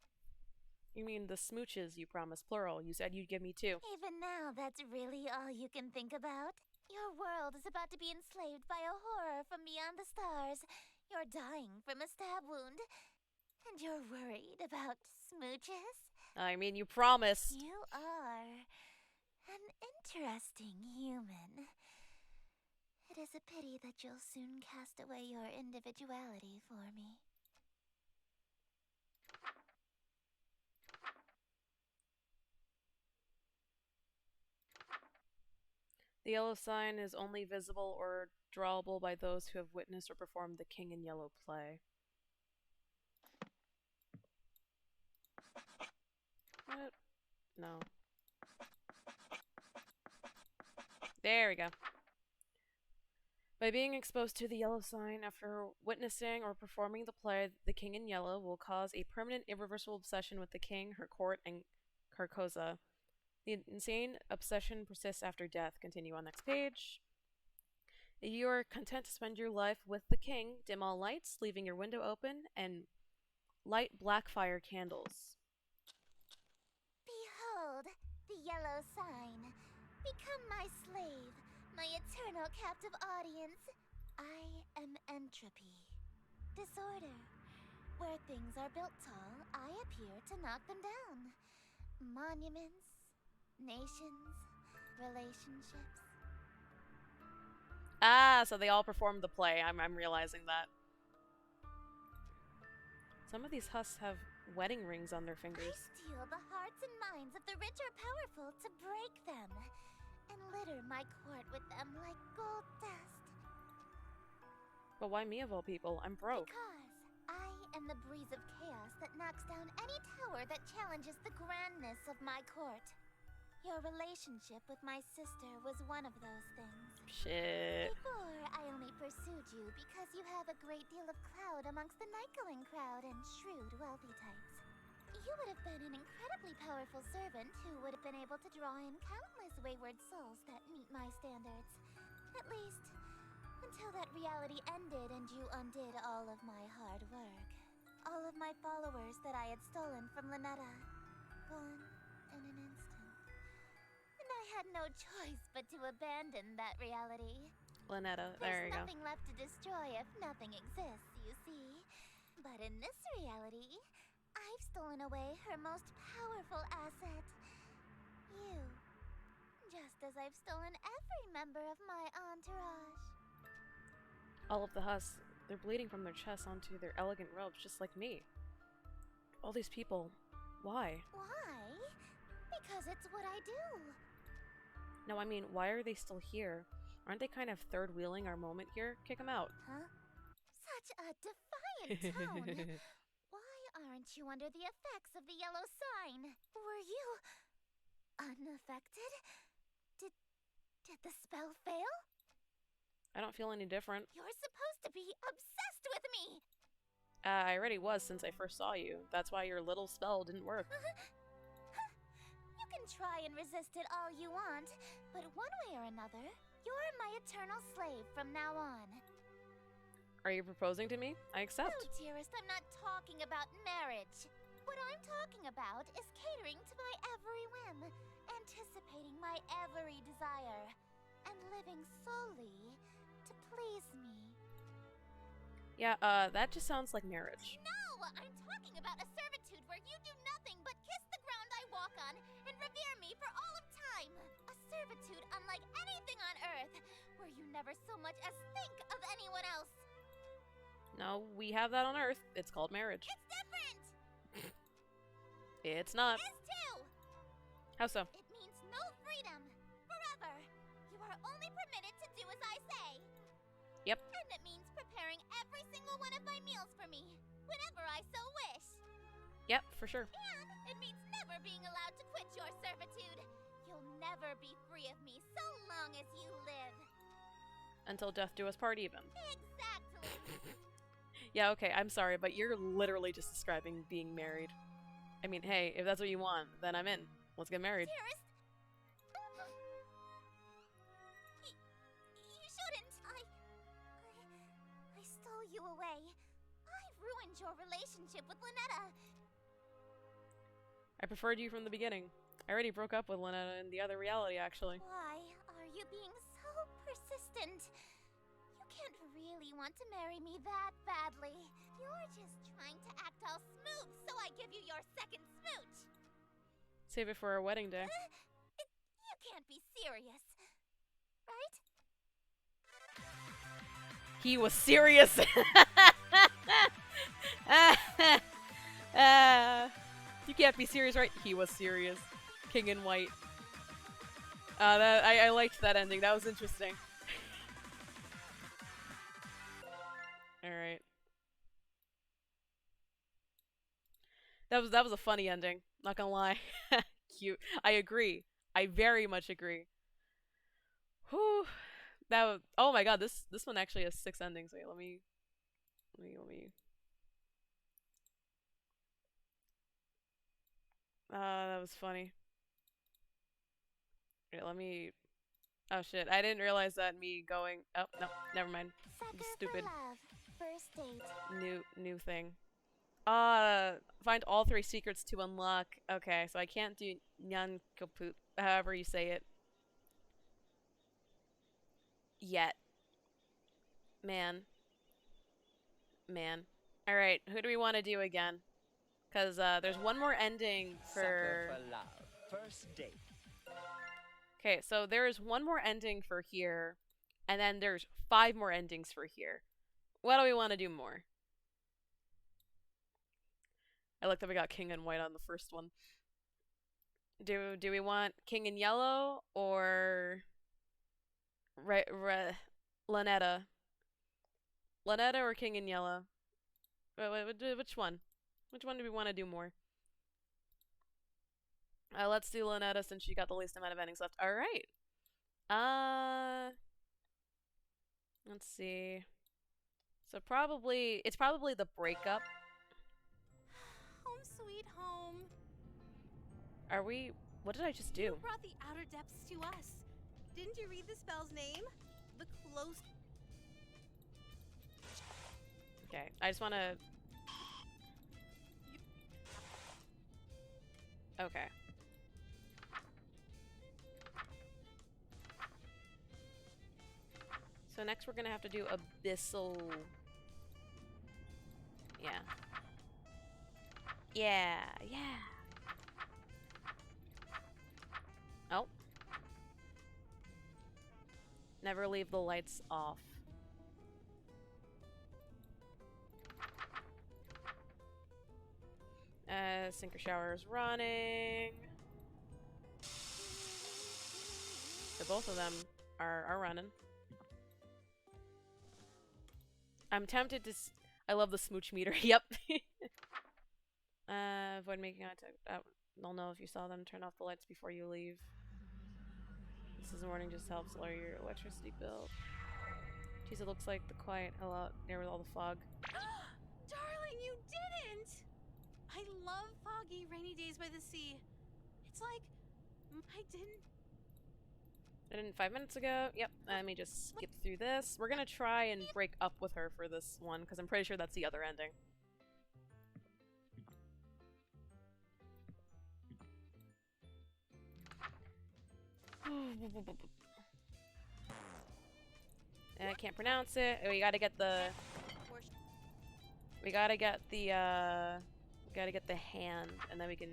You mean the smooches you promised, plural. You said you'd give me 2. Even now, that's really all you can think about? Your world is about to be enslaved by a horror from beyond the stars. You're dying from a stab wound. And you're worried about smooches? I mean, you promised. You are an interesting human. It is a pity that you'll soon cast away your individuality for me. The yellow sign is only visible or drawable by those who have witnessed or performed the King in Yellow play. What? No. There we go. By being exposed to the yellow sign after witnessing or performing the play, the King in Yellow will cause a permanent, irreversible obsession with the king, her court, and Carcosa. The insane obsession persists after death. Continue on next page. If you are content to spend your life with the king, dim all lights, leaving your window open, and light black fire candles. Behold, the yellow sign. Become my slave, my eternal captive audience. I am entropy. Disorder. Where things are built tall, I appear to knock them down. Monuments, nations, relationships. Ah, so they all performed the play. I'm realizing that. Some of these husks have wedding rings on their I fingers. steal the hearts and minds of the rich or powerful to break them, and litter my court with them like gold dust. But why me of all people? I'm broke. Because I am the breeze of chaos that knocks down any tower that challenges the grandness of my court. Your relationship with my sister was one of those things. Shit. Before, I only pursued you because you have a great deal of clout amongst the night-going crowd and shrewd, wealthy types. You would have been an incredibly powerful servant who would have been able to draw in countless wayward souls that meet my standards. At least, until that reality ended and you undid all of my hard work. All of my followers that I had stolen from Lynetta. Gone in an instant. And I had no choice but to abandon that reality. Lynetta, there There's you go. nothing left to destroy if nothing exists, you see. But in this reality, I've stolen away her most powerful asset. You. Just as I've stolen every member of my entourage. All of the husks, they're bleeding from their chests onto their elegant robes, just like me. All these people, why? Why? Because it's what I do. No, I mean, why are they still here? Aren't they kind of third-wheeling our moment here? Kick them out. Huh? Such a defiant tone. Why aren't you under the effects of the yellow sign? Were you unaffected? Did the spell fail? I don't feel any different. You're supposed to be obsessed with me. I already was since I first saw you. That's why your little spell didn't work. You can try and resist it all you want, but one way or another, you're my eternal slave from now on. Are you proposing to me? I accept. No, dearest, I'm not talking about marriage. What I'm talking about is catering to my every whim, anticipating my every desire, and living solely to please me. Yeah, that just sounds like marriage. No, I'm talking about a servitude where you do nothing but kiss the ground I walk on and revere me for all of time. A servitude unlike anything on Earth, where you never so much as think of anyone else. No, we have that on Earth. It's called marriage. It's different! It's not. It is too! How so? It means no freedom. Forever. You are only permitted to do as I say. Yep. And it means preparing every single one of my meals for me, whenever I so wish. Yep, for sure. And it means never being allowed to quit your servitude. You'll never be free of me so long as you live. Until death do us part even. Exactly. Yeah, okay, I'm sorry, but you're literally just describing being married. I mean, hey, if that's what you want, then I'm in. Let's get married. Dearest, you shouldn't. I stole you away. I ruined your relationship with Lynetta. I preferred you from the beginning. I already broke up with Lynetta in the other reality, actually. Why are you being so persistent? You can't really want to marry me that badly. You're just trying to act all smooth so I give you your second smooch. Save it for our wedding day. You can't be serious, right? He was serious! You can't be serious, right? He was serious. King in white. I liked that ending. That was interesting. Alright. That was a funny ending. Not gonna lie. Cute. I agree. I very much agree. Whew. That was, oh my god, this one actually has 6 endings. Wait, let me. That was funny. Wait, let me. Oh shit, I didn't realize that me going. Oh no, never mind. Sucker Stupid. for love. First date. New thing. Find all 3 secrets to unlock. Okay, so I can't do Nyan Kaput, however you say it. Yet. Man. Alright, who do we want to do again? Because, there's one more ending for... Sucker for love. First date. Okay, so there is one more ending for here, and then there's 5 more endings for here. What do we want to do more? I looked up, I got King in white on the first one. Do we want King in yellow or Lynetta? Lynetta or King in yellow? Which one? Which one do we want to do more? Let's do Lynetta since she got the least amount of endings left. All right. Let's see. So it's probably the breakup. Home sweet home. Are we? What did I just do? You brought the outer depths to us. Didn't you read the spell's name? The close. Okay, I just want to. Okay. So next we're gonna have to do Abyssal Yeah. Yeah, yeah. Oh. Never leave the lights off. Sinker shower is running. So both of them are running. I'm tempted to. I love the smooch meter. Yep. Avoid making contact. They'll know if you saw them. Turn off the lights before you leave. This is warning just helps lower your electricity bill. Geez, it looks like the quiet hell out there with all the fog. Darling, you didn't! I love foggy, rainy days by the sea. It's like I didn't. 5 minutes ago. Yep. Let me just skip through this. We're gonna try and break up with her for this one because I'm pretty sure that's the other ending. I can't pronounce it. We gotta get the. We gotta get the. We gotta get the hand, and then we can.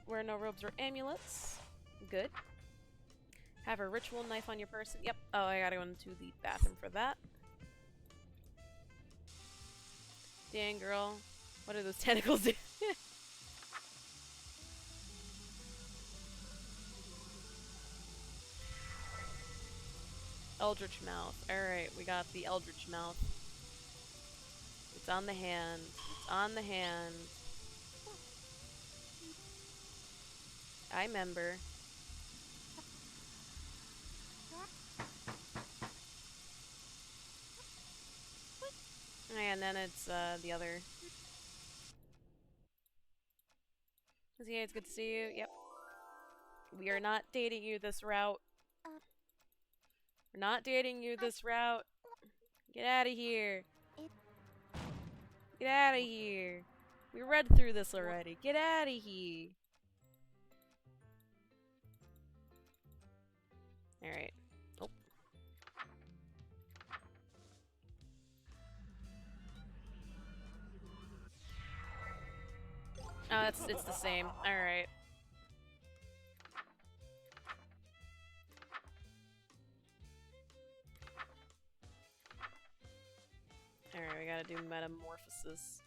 Wear no robes or amulets. Good. Have a ritual knife on your person. Yep. Oh, I gotta go into the bathroom for that. Dang, girl. What do those tentacles do? Eldritch Mouth. Alright, we got the Eldritch Mouth. It's on the hand. It's on the hand. I remember. And then it's the other. Yeah, it's good to see you. Yep. We are not dating you this route. We're not dating you this route. Get out of here. Get out of here. We read through this already. Get out of here. Alright. Oh. Oh, it's the same. Alright. Alright, we gotta do metamorphosis.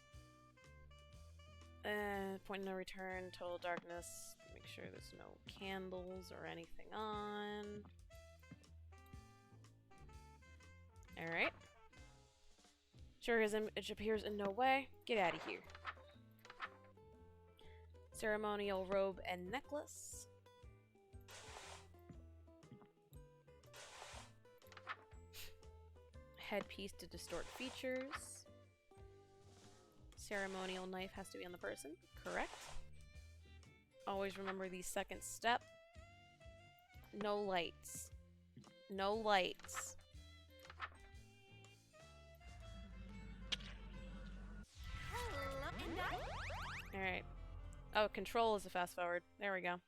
Point of no return, total darkness. Make sure there's no candles or anything on. Alright. Sure, his image appears in no way. Get out of here. Ceremonial robe and necklace. Headpiece to distort features. Ceremonial knife has to be on the person. Correct. Always remember the second step. No lights. No lights. Alright. Oh, control is a fast forward. There we go.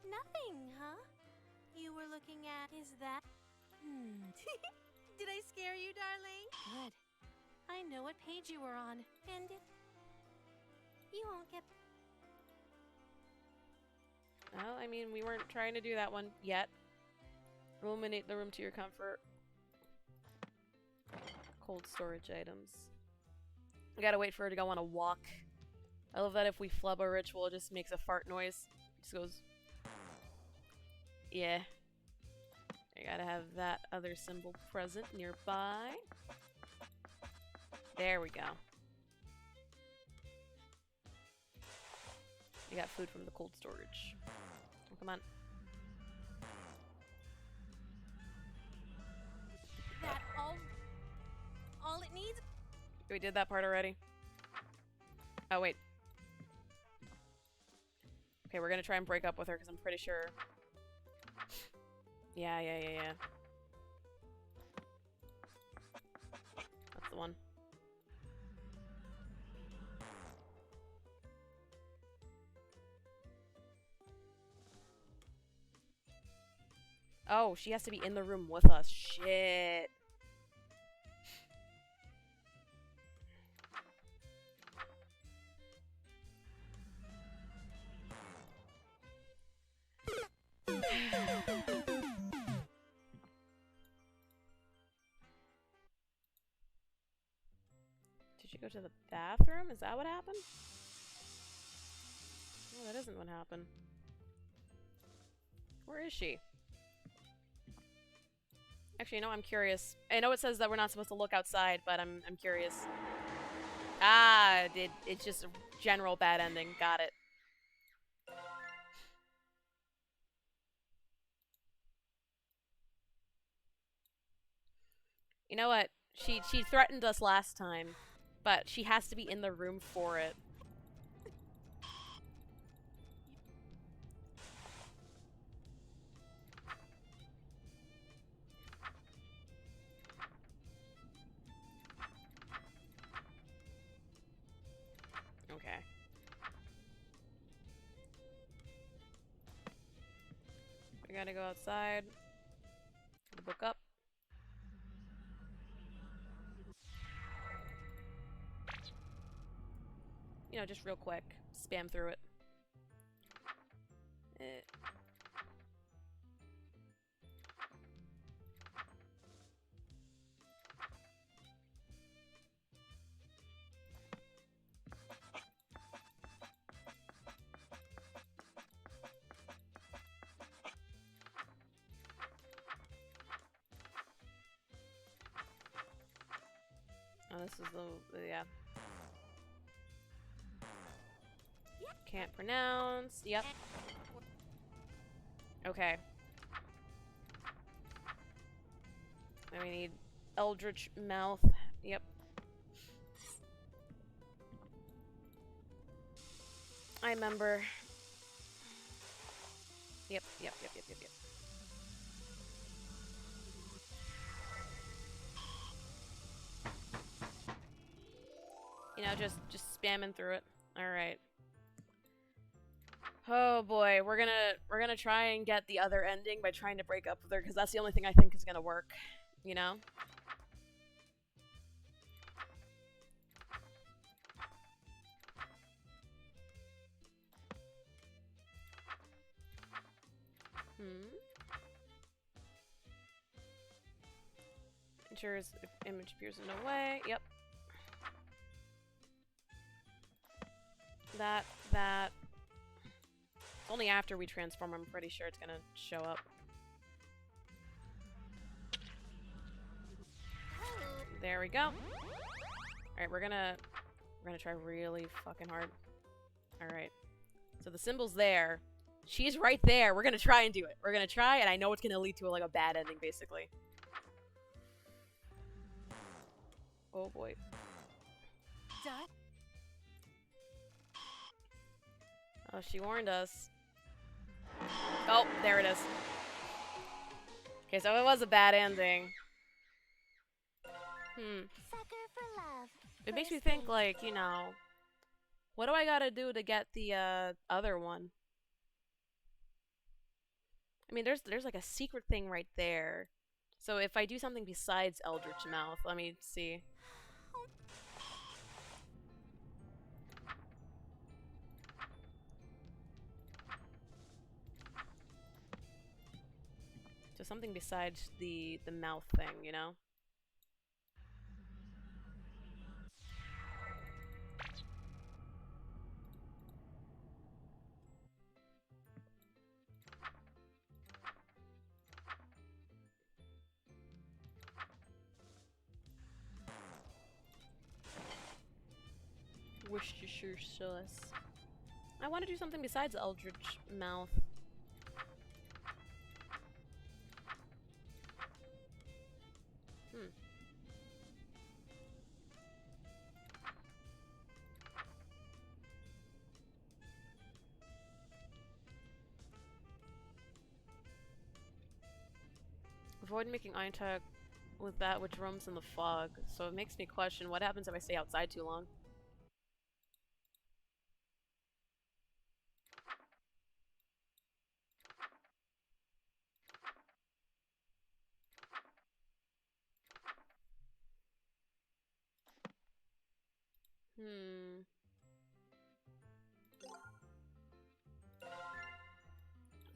Nothing, huh? You were looking at... Is that... Did I scare you, darling? Good. I know what page you were on, and if... You won't get... Well, I mean, we weren't trying to do that one yet. Illuminate the room to your comfort. Cold storage items. We gotta wait for her to go on a walk. I love that if we flub a ritual, it just makes a fart noise. It just goes... Yeah. I gotta have that other symbol present nearby. There we go. We got food from the cold storage. Oh, come on. That all it needs? We did that part already. Oh, wait. Okay, we're gonna try and break up with her because I'm pretty sure... Yeah. That's the one. Oh, she has to be in the room with us. Shit. Did she go to the bathroom? Is that what happened? No, that isn't what happened. Where is she? Actually, no, I'm curious. I know it says that we're not supposed to look outside, but I'm curious. Ah, it's just a general bad ending. Got it. You know what? She threatened us last time, but she has to be in the room for it. Okay. We gotta go outside. Put the book up. You know, just real quick. Spam through it. Oh, this is the yeah. Can't pronounce. Yep. Okay. Then we need Eldritch Mouth. Yep. I remember. Yep. You know, just spamming through it. All right. Oh boy, we're gonna try and get the other ending by trying to break up with her, because that's the only thing I think is gonna work. You know? Ensures if image appears in no way. Yep. That. Only after we transform, I'm pretty sure it's gonna show up. There we go. Alright, we're gonna try really fucking hard. Alright. So the symbol's there. She's right there. We're gonna try and do it. We're gonna try, and I know it's gonna lead to like a bad ending, basically. Oh boy. Dad? Oh, she warned us. Oh, there it is. Okay, so it was a bad ending. Sucker for love. It makes me think, like, you know, what do I gotta do to get the other one? I mean, there's like a secret thing right there. So if I do something besides Eldritch Mouth, let me see. So something besides the mouth thing, you know? Worcestershire sauce. I want to do something besides Eldritch Mouth. Avoid making eye contact with that which roams in the fog. So it makes me question what happens if I stay outside too long.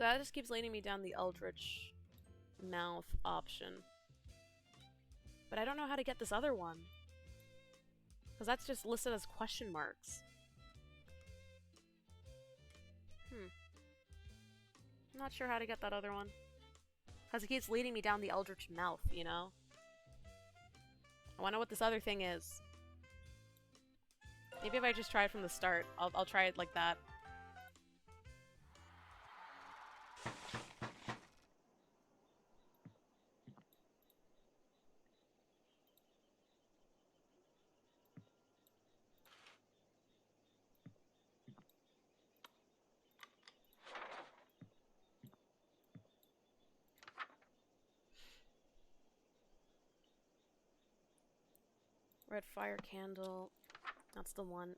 that just keeps leading me down the Eldritch Mouth option. But I don't know how to get this other one. Because that's just listed as question marks. I'm not sure how to get that other one. Because it keeps leading me down the Eldritch Mouth, you know? I want to know what this other thing is. Maybe if I just try it from the start, I'll try it like that. Red fire candle. That's the one.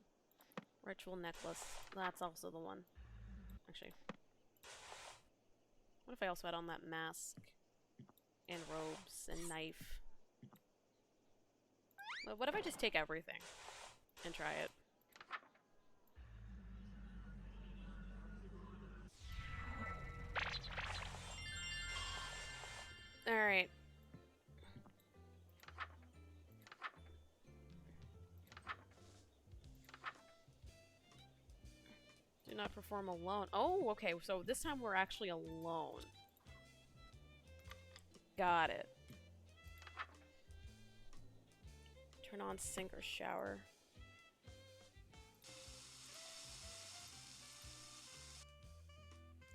Ritual necklace. That's also the one. Actually. What if I also had on that mask? And robes and knife? What if I just take everything? And try it? Alright. Do not perform alone. Oh, okay. So this time we're actually alone. Got it. Turn on sink or shower.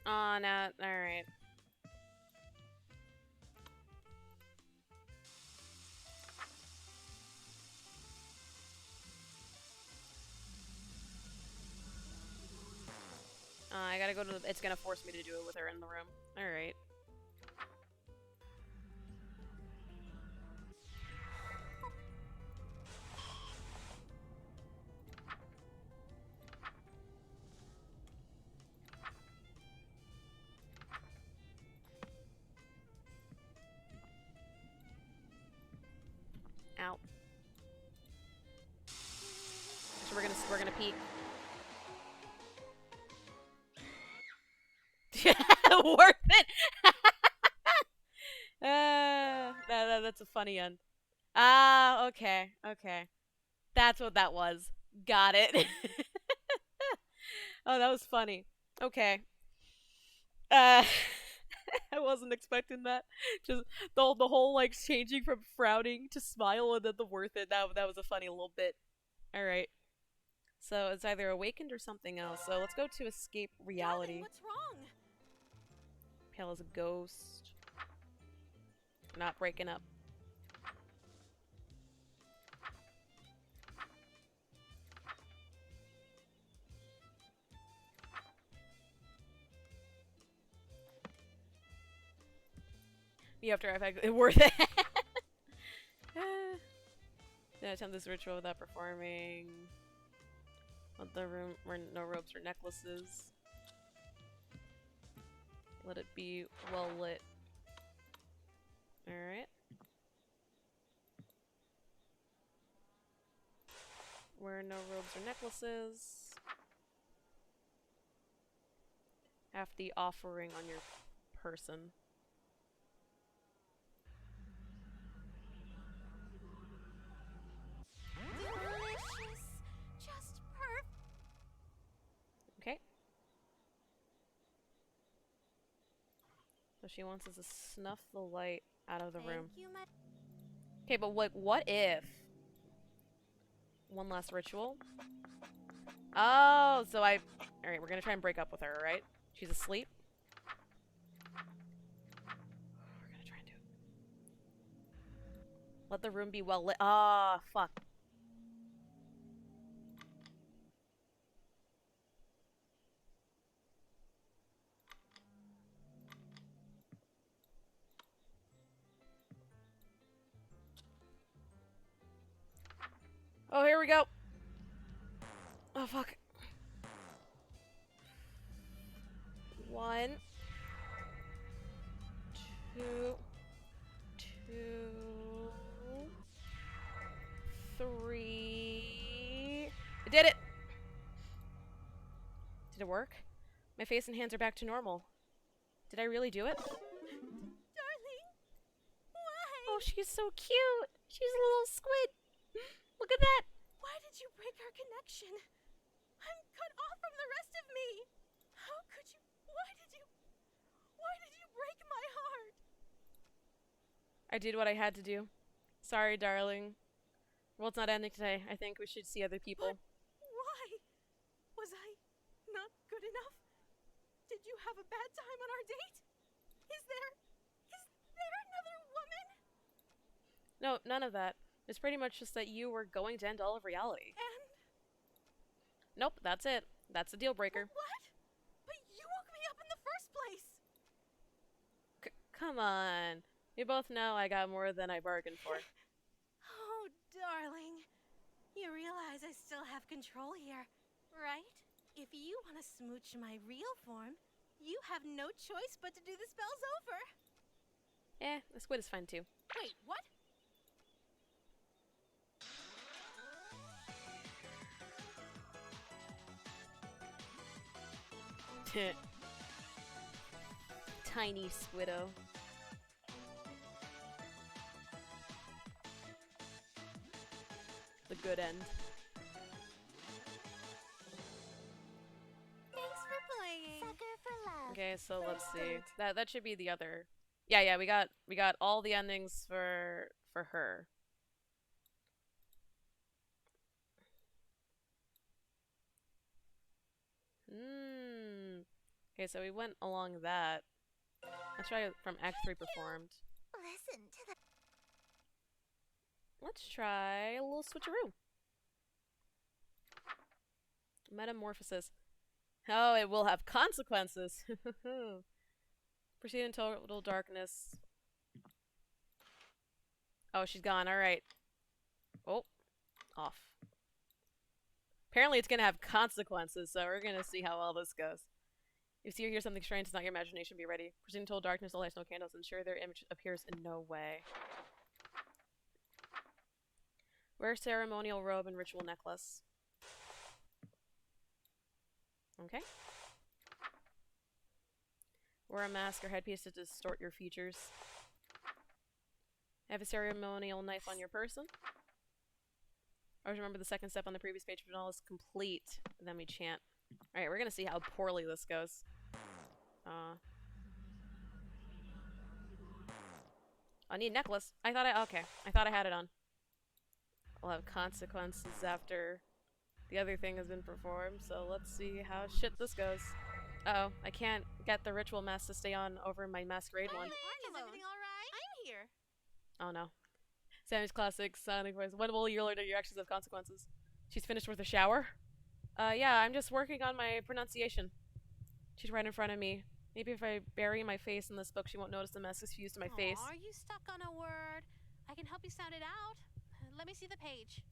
Oh, no. Alright. I gotta go to the— it's gonna force me to do it with her in the room. Alright. Ow. So we're gonna peek. Worth it. That's a funny end. Ah, okay, okay. That's what that was. Got it. Oh, that was funny. Okay. I wasn't expecting that. Just the whole like changing from frowning to smile and then the worth it. That was a funny little bit. All right. So it's either awakened or something else. So let's go to escape reality. Darling, what's wrong? Pale as a ghost. We're not breaking up. You have to have worth it. Then attempt this ritual without performing. Let the room where no robes or necklaces. Let it be well lit. Alright. Wear no robes or necklaces. Have the offering on your person. Delicious. Just perfect. Okay. So she wants us to snuff the light out of the room. Thank you, my— Okay, but like, what if? One last ritual. Oh, so I... Alright, we're gonna try and break up with her, right? She's asleep. We're gonna try and do it. Let the room be well lit. Ah, fuck. Oh, here we go. Oh, fuck. 1, 2, 2, 3. I did it! Did it work? My face and hands are back to normal. Did I really do it? Darling, why? Oh, she's so cute. She's a little squid. Look at that. Why did you break our connection? I'm cut off from the rest of me. How could you? Why did you break my heart? I did what I had to do. Sorry, darling. World's not ending today. I think we should see other people. Why? Was I not good enough? Did you have a bad time on our date? Is there another woman? No, none of that. It's pretty much just that you were going to end all of reality. And Nope, that's it. That's a deal breaker. what? But you woke me up in the first place. Come on. We both know I got more than I bargained for. Oh, darling. You realize I still have control here, right? If you want to smooch my real form, you have no choice but to do the spells over. The squid is fine too. Wait, what? Tiny squiddo. The good end. Thanks for playing. Sucker for love. Okay, so let's see. That should be the other. Yeah, we got all the endings for her. Okay, so we went along that. Let's try from Act 3 performed. Listen to the Let's try a little switcheroo. Metamorphosis. Oh, it will have consequences. Proceed in total darkness. Oh, she's gone. Alright. Oh. Off. Apparently it's gonna have consequences, so we're gonna see how well this goes. If you hear something strange, it's not your imagination, be ready. Proceed in total darkness, no lights, no candles. Ensure their image appears in no way. Wear ceremonial robe and ritual necklace. Okay. Wear a mask or headpiece to distort your features. Have a ceremonial knife on your person. Always remember the second step on the previous page. When all is complete, then we chant. Alright, we're gonna see how poorly this goes. I need a necklace. I thought I had it on. We'll have consequences after the other thing has been performed, so let's see how shit this goes. Uh-oh, I can't get the ritual mask to stay on over my masquerade one. Is everything alright? I'm here. Oh no. Sammy's classic Sonic voice. When will you learn that your actions have consequences? She's finished with her shower? Yeah, I'm just working on my pronunciation. She's right in front of me. Maybe if I bury my face in this book, she won't notice the mask is fused to my face. Are you stuck on a word? I can help you sound it out. Let me see the page.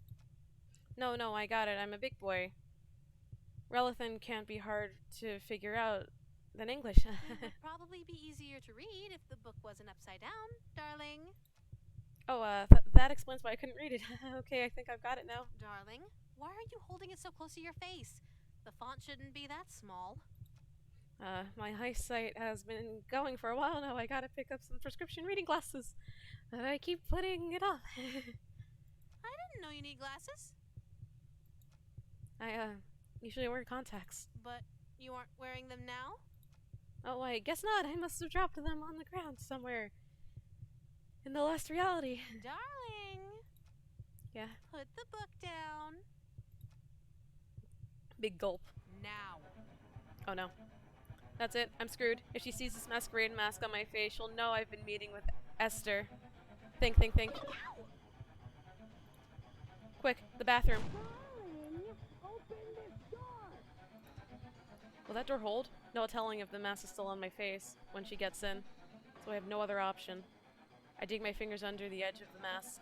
No, I got it. I'm a big boy. Relathan can't be hard to figure out than English. It would probably be easier to read if the book wasn't upside down, darling. Oh, that explains why I couldn't read it. Okay, I think I've got it now. Darling, why are you holding it so close to your face? The font shouldn't be that small. My eyesight has been going for a while now. I gotta pick up some prescription reading glasses. I keep putting it off. I didn't know you need glasses. I, usually wear contacts. But you aren't wearing them now? Oh, I guess not. I must have dropped them on the ground somewhere. In the last reality. Darling, Yeah. put the book down. Big gulp. Now. Oh no. That's it. I'm screwed. If she sees this masquerade mask on my face, she'll know I've been meeting with Esther. Think. Quick, the bathroom. Will that door hold? No telling if the mask is still on my face when she gets in, so I have no other option. I dig my fingers under the edge of the mask.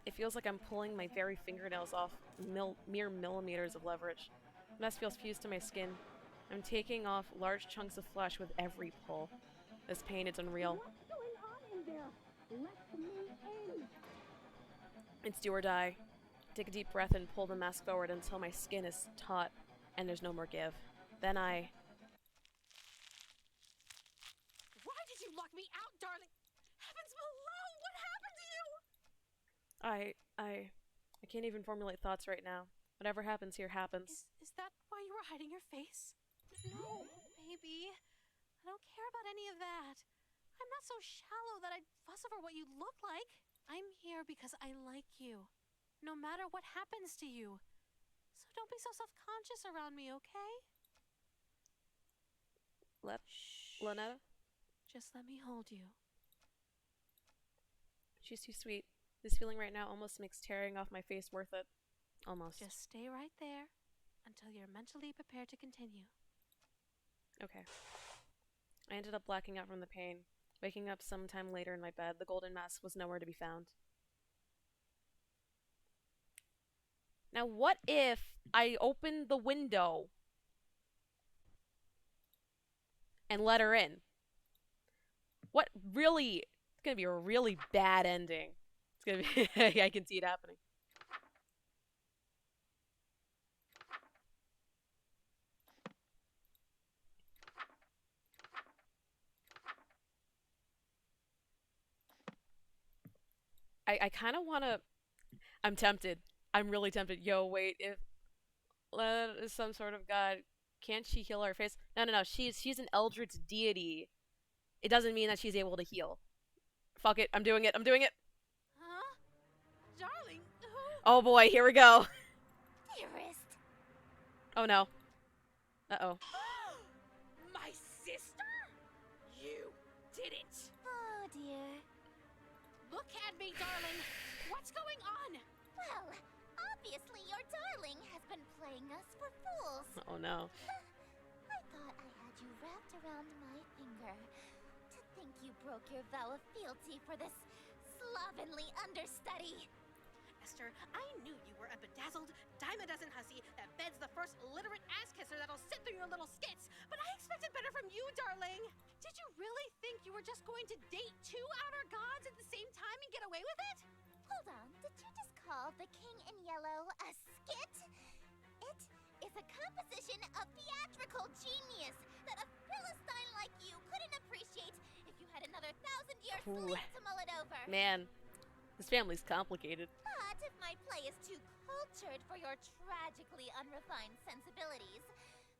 It feels like I'm pulling my very fingernails off mere millimeters of leverage. The mask feels fused to my skin. I'm taking off large chunks of flesh with every pull. This pain is unreal. It's do or die. Take a deep breath and pull the mask forward until my skin is taut and there's no more give. Then I me out, darling. Heavens below, what happened to you? I can't even formulate thoughts right now. Whatever happens here happens. Is that why you were hiding your face? No, baby. I don't care about any of that. I'm not so shallow that I'd fuss over what you look like. I'm here because I like you, no matter what happens to you. So don't be so self-conscious around me, okay? Lynetta? Just let me hold you. She's too sweet. This feeling right now almost makes tearing off my face worth it. Almost. Just stay right there until you're mentally prepared to continue. Okay. I ended up blacking out from the pain. Waking up sometime later in my bed, the golden mask was nowhere to be found. Now what if I opened the window and let her in? What really... It's gonna be a really bad ending. It's gonna be... I can see it happening. I kind of want to... I'm tempted. I'm really tempted. Yo, wait, if Lena is some sort of god, can't she heal her face? No. She's an eldritch deity. It doesn't mean that she's able to heal. Fuck it. I'm doing it. Huh? Darling, who? Oh boy, here we go. Dearest. Oh no. Uh-oh. My sister? You did it! Oh dear. Look at me, darling! What's going on? Well, obviously your darling has been playing us for fools. Oh no. I thought I had you wrapped around my finger. To think you broke your vow of fealty for this slovenly understudy. Esther, I knew you were a bedazzled, dime-a-dozen hussy that beds the first illiterate ass-kisser that'll sit through your little skits, but I expected better from you, darling! Did you really think you were just going to date two outer gods at the same time and get away with it? Hold on, did you just call the King in Yellow a skit? It is a composition of theatrical genius that a Philistine like you couldn't appreciate if you had another 1,000-year Ooh. sleep to mull it over. Man, this family's complicated. But if my play is too cultured for your tragically unrefined sensibilities,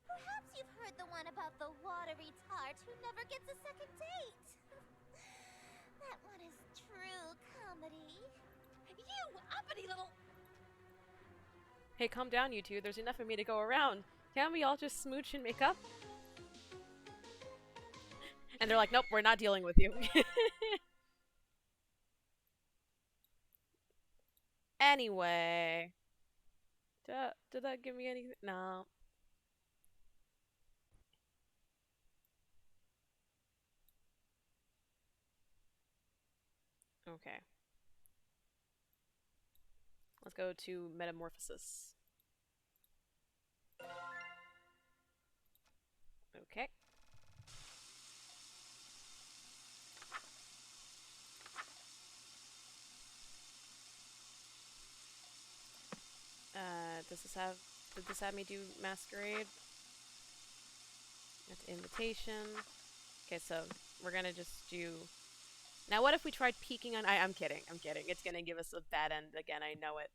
perhaps you've heard the one about the watery tart who never gets a second date. That one is true comedy. You uppity little... Hey, calm down, you two. There's enough of me to go around. Can't we all just smooch and make up? And they're like, nope, we're not dealing with you. Anyway. Did that give me anything? No. Okay. Let's go to Metamorphosis. Okay. Did this have me do Masquerade? That's Invitation. Okay, so we're gonna just do... Now what if we tried peeking on... I'm kidding. It's gonna give us a bad end again, I know it.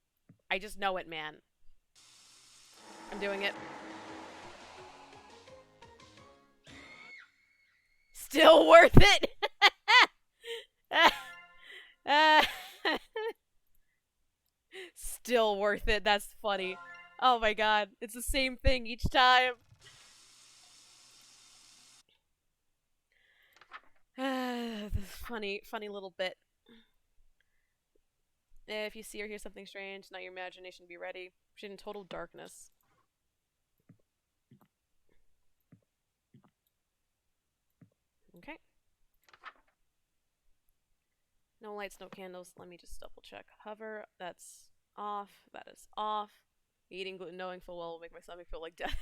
I just know it, man. I'm doing it. Still worth it! Still worth it, that's funny. Oh my god, it's the same thing each time. This funny little bit. If you see or hear something strange, not your imagination, be ready. She's in total darkness. Okay. No lights, no candles. Let me just double check. Hover, that's off. That is off. Eating gluten knowing full well will make my stomach feel like death.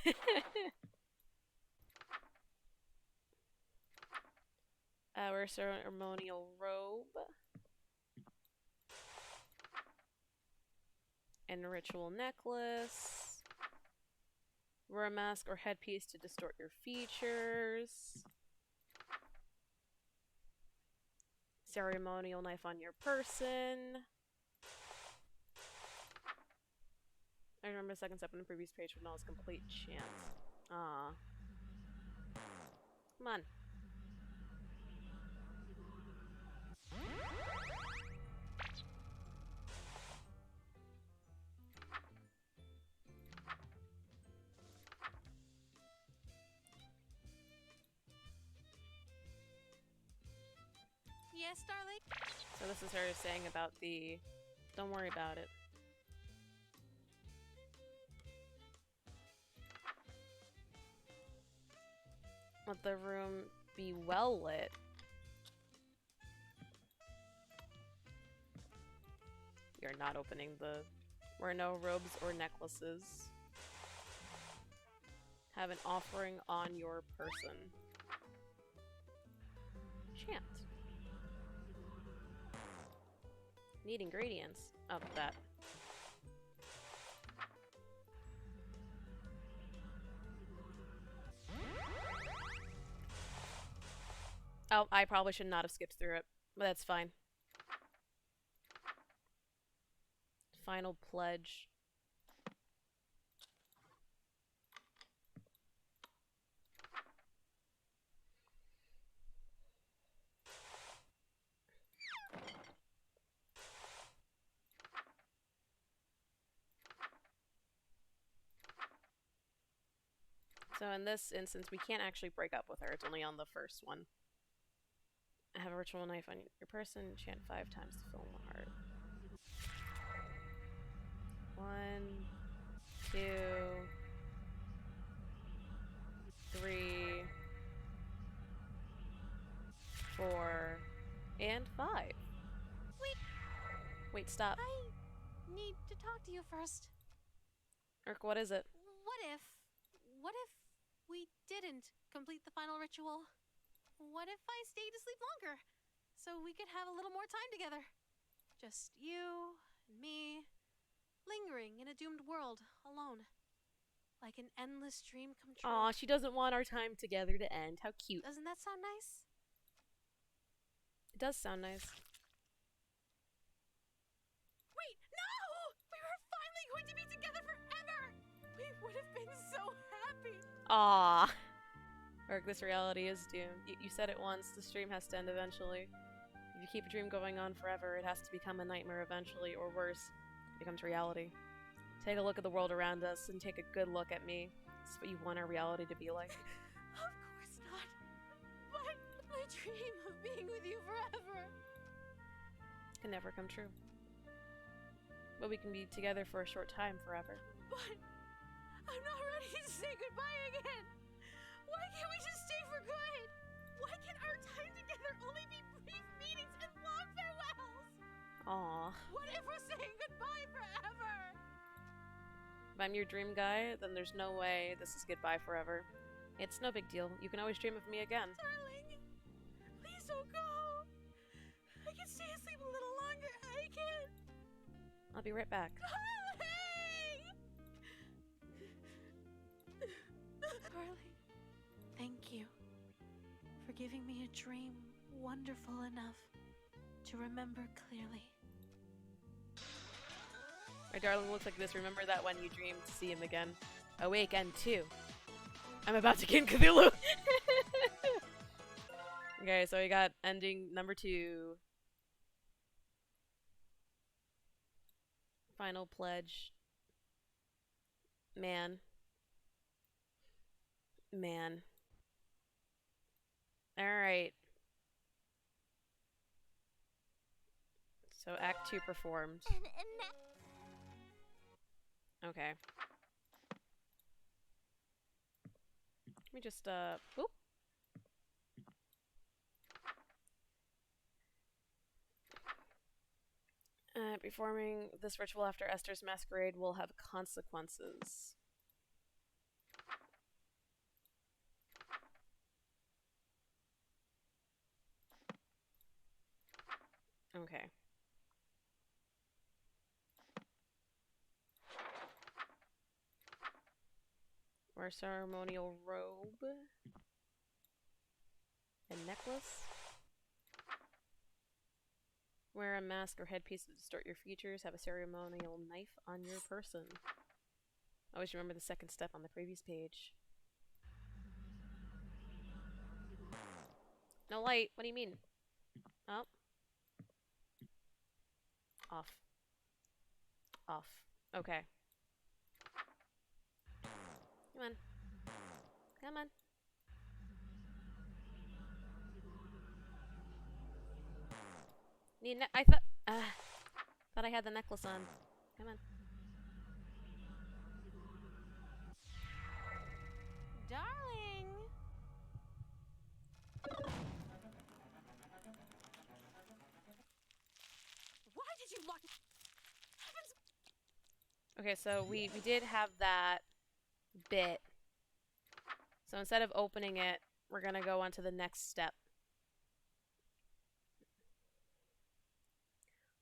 Our ceremonial robe. And a ritual necklace. Wear a mask or headpiece to distort your features. ceremonial knife on your person. I remember the second step in the previous page when all was complete chance. Ah. Come on. Yes, darling? So this is her saying about the... Don't worry about it. Let the room be well lit. You're not opening the... Wear no robes or necklaces. Have an offering on your person. Chant. Need ingredients. Oh, that. Oh, I probably should not have skipped through it, but that's fine. Final pledge. So in this instance, we can't actually break up with her. It's only on the first one. Have a ritual knife on your person. Chant 5 times to fill the heart. 1, 2, 3, 4, and 5. Wait, stop. I need to talk to you first. Urk, what is it? What if we didn't complete the final ritual? What if I stayed to sleep longer? So we could have a little more time together. Just you and me, lingering in a doomed world, alone. Like an endless dream come true. Aw, she doesn't want our time together to end. How cute. Doesn't that sound nice? It does sound nice. Wait, no! We were finally going to be together forever! We would have been so happy! Aw. Urk, this reality is doomed. You said it once, the stream has to end eventually. If you keep a dream going on forever, it has to become a nightmare eventually, or worse, it becomes reality. Take a look at the world around us, and take a good look at me. This is what you want our reality to be like. Of course not. But my dream of being with you forever. Can never come true. But we can be together for a short time forever. But I'm not ready to say goodbye again. Why can't we just stay for good? Why can our time together only be brief meetings and long farewells? Aw. What if we're saying goodbye forever? If I'm your dream guy, then there's no way this is goodbye forever. It's no big deal. You can always dream of me again. Darling, please don't go. I can stay asleep a little longer. I can. I'll be right back. Darling, thank you for giving me a dream wonderful enough to remember clearly. My darling looks like this. Remember that when you dream to see him again. Awake and 2. I'm about to get Cthulhu! Okay, so we got ending number 2. Final pledge. Man. Alright. So Act 2 performed. Okay. Let me just, oop. Performing this ritual after Esther's masquerade will have consequences. Okay. Wear ceremonial robe. A necklace. Wear a mask or headpiece to distort your features. Have a ceremonial knife on your person. Always remember the second step on the previous page. No light. What do you mean? Oh. Off. Off. Okay. Come on. Come on. I thought I had the necklace on. Come on. Darling! Why did you lock it? Heavens! Okay, so we did have that bit. So instead of opening it, we're gonna go on to the next step.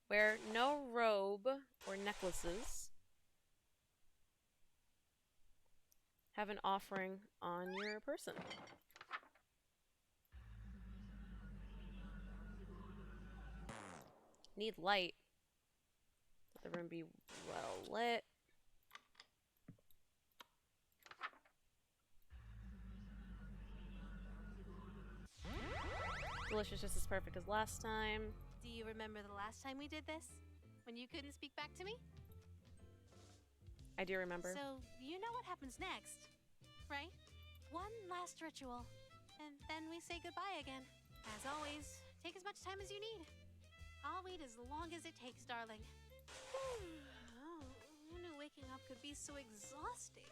Wear no robe or necklaces. Have an offering on your person. Need light. Let the room be well lit. Delicious, just as perfect as last time. Do you remember the last time we did this? When you couldn't speak back to me? I do remember. So, you know what happens next, right? One last ritual, and then we say goodbye again. As always, take as much time as you need. I'll wait as long as it takes, darling. Oh, who knew waking up could be so exhausting?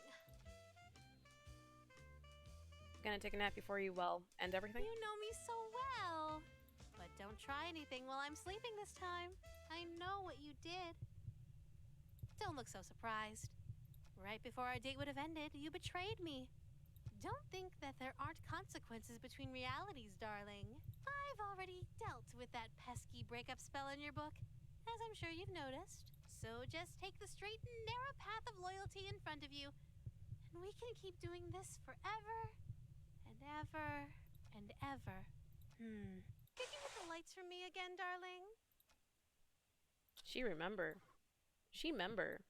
Gonna take a nap before you, well, end everything? You know me so well. But don't try anything while I'm sleeping this time. I know what you did. Don't look so surprised. Right before our date would have ended, you betrayed me. Don't think that there aren't consequences between realities, darling. I've already dealt with that pesky breakup spell in your book, as I'm sure you've noticed. So just take the straight and narrow path of loyalty in front of you, and we can keep doing this forever and ever and ever. Could you hit the lights for me again, darling? She remember. She member.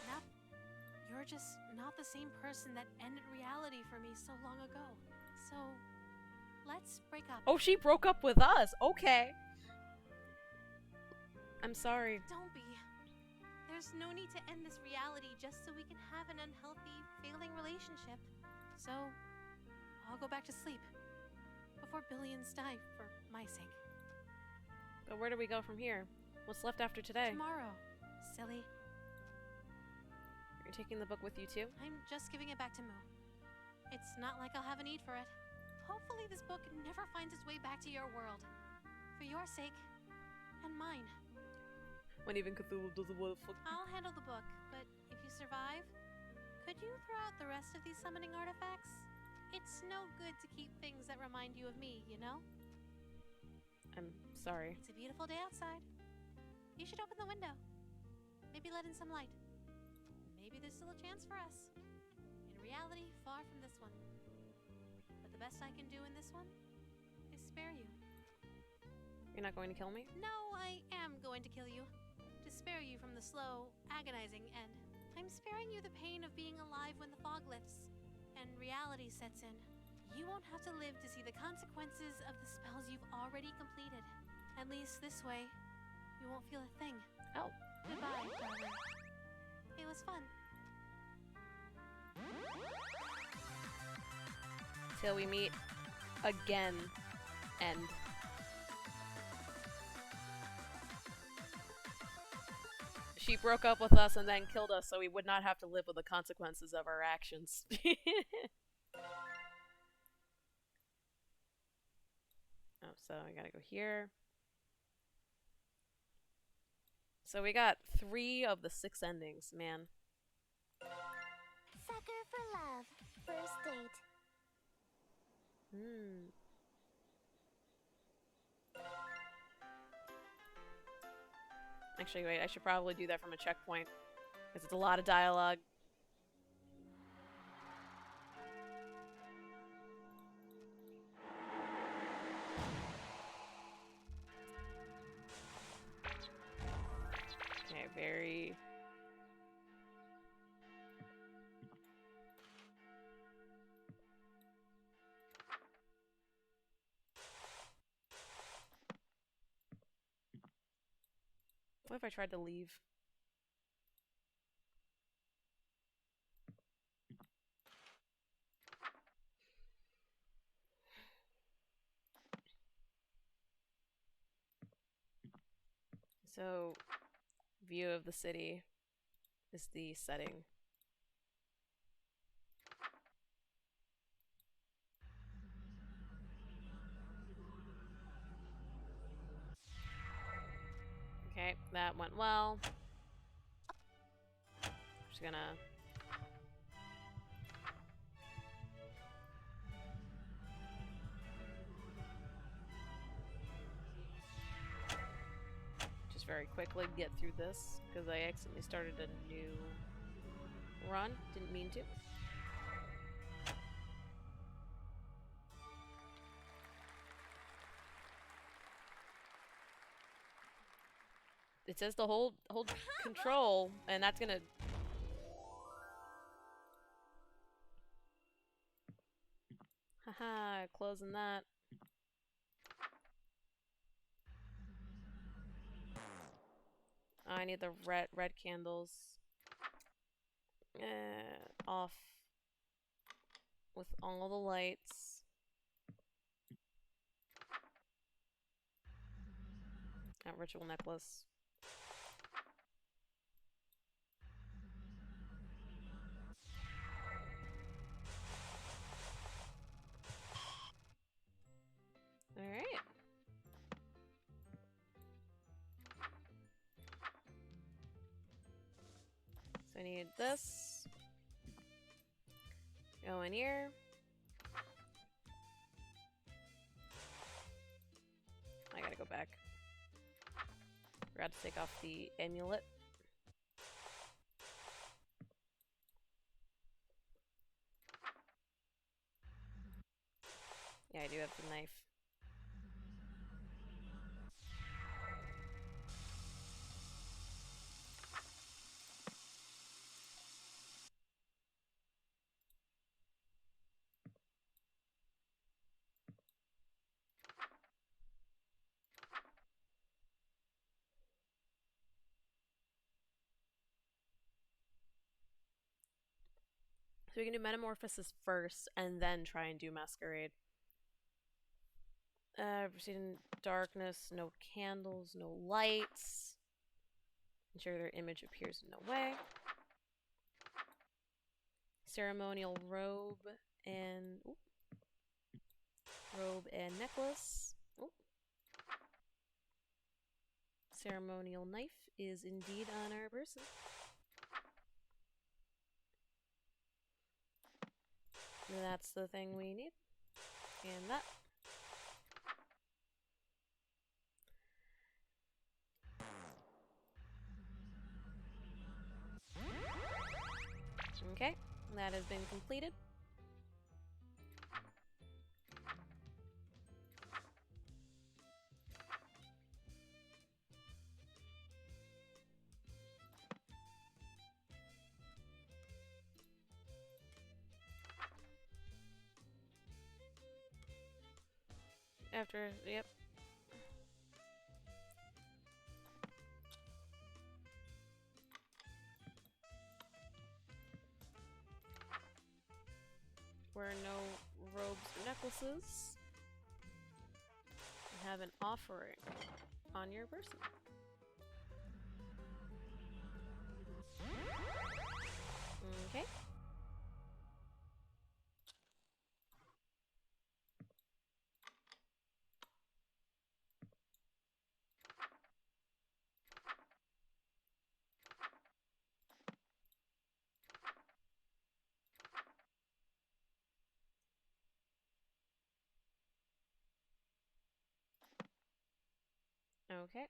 Now, you're just not the same person that ended reality for me so long ago. So, let's break up. Oh, she broke up with us. Okay. I'm sorry. Don't be. There's no need to end this reality just so we can have an unhealthy, failing relationship. So, I'll go back to sleep before billions die for my sake. But where do we go from here? What's left after today? Tomorrow, silly. You're taking the book with you too? I'm just giving it back to Moo. It's not like I'll have a need for it. Hopefully this book never finds its way back to your world. For your sake, and mine. When even Cthulhu doesn't want to fuck. I'll handle the book, but if you survive, could you throw out the rest of these summoning artifacts? It's no good to keep things that remind you of me, you know? I'm sorry. It's a beautiful day outside. You should open the window. Maybe let in some light. Maybe there's still a chance for us. In reality, far from this one. But the best I can do in this one is spare you. You're not going to kill me? No, I am going to kill you. To spare you from the slow, agonizing end. I'm sparing you the pain of being alive when the fog lifts and reality sets in. You won't have to live to see the consequences of the spells you've already completed. At least this way, you won't feel a thing. Oh. Goodbye, darling. It was fun. Till we meet again. End. She broke up with us and then killed us so we would not have to live with the consequences of our actions. So I gotta go here. So we got 3 of the 6 endings, man. Sucker for love. First date. Actually, wait, I should probably do that from a checkpoint. Because it's a lot of dialogue. Okay, very... What if I tried to leave? So, view of the city is the setting. Okay, that went well. Just gonna... just very quickly get through this, because I accidentally started a new run. Didn't mean to. It says to hold control, and that's gonna... Haha, closing that. I need the red candles. Off with all the lights. That ritual necklace. Alright. So I need this. Go in here. I gotta go back. Forgot to take off the amulet. Yeah, I do have the knife. So we can do Metamorphosis first, and then try and do Masquerade. Proceed in darkness, no candles, no lights. Ensure their image appears in no way. Ceremonial robe and... Ooh. Robe and necklace. Ooh. Ceremonial knife is indeed on our person. And that's the thing we need. And that. Okay, that has been completed. After, yep. Wear no robes or necklaces. And have an offering on your person. Okay. Okay.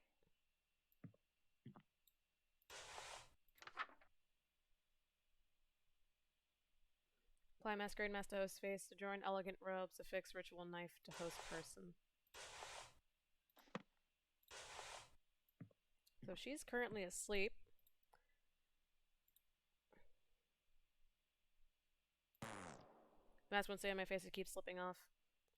Apply masquerade mask to host face. Adorn elegant robes. Affix ritual knife to host person. So she's currently asleep. Mask won't stay on my face. It keeps slipping off.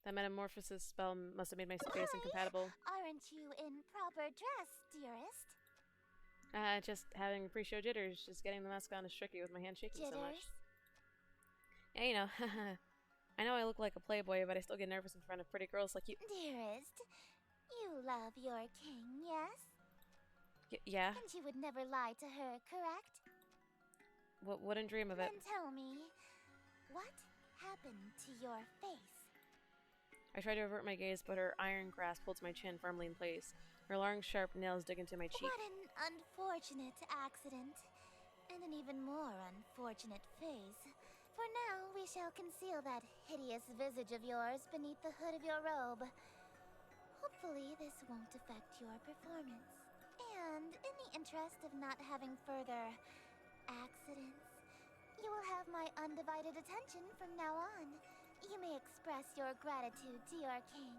That metamorphosis spell must have made my face incompatible. Aren't you in proper dress, dearest? Just having pre-show jitters. Just getting the mask on is tricky with my hand shaking so much. Jitters? Yeah, you know. I know I look like a playboy, but I still get nervous in front of pretty girls like you. Dearest, you love your king, yes? Yeah? And you would never lie to her, correct? Wouldn't dream of it. Then tell me, what happened to your face? I try to avert my gaze, but her iron grasp holds my chin firmly in place. Her long, sharp nails dig into my cheek. What an unfortunate accident. And an even more unfortunate face. For now, we shall conceal that hideous visage of yours beneath the hood of your robe. Hopefully, this won't affect your performance. And in the interest of not having further accidents, you will have my undivided attention from now on. You may express your gratitude to your king.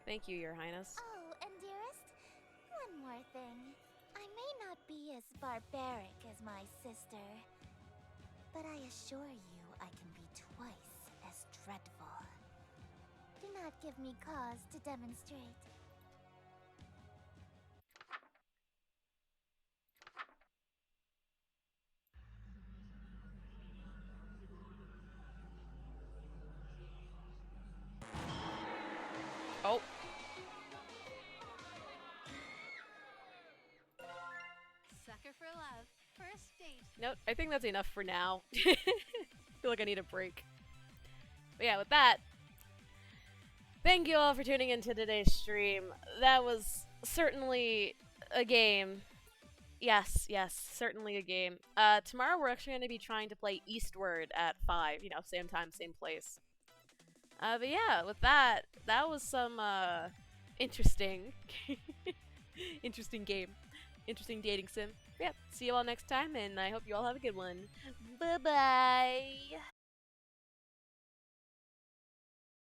Thank you, Your Highness. Oh, and dearest, one more thing. I may not be as barbaric as my sister, but I assure you I can be twice as dreadful. Do not give me cause to demonstrate. Oh. Sucker for love. First date. Nope, I think that's enough for now. I feel like I need a break. But yeah, with that, thank you all for tuning into today's stream. That was certainly a game. Yes, certainly a game. Tomorrow we're actually going to be trying to play Eastward at 5, you know, same time, same place. But yeah, with that, that was some, interesting, interesting game. Interesting dating sim. Yeah, see you all next time, and I hope you all have a good one. Bye-bye!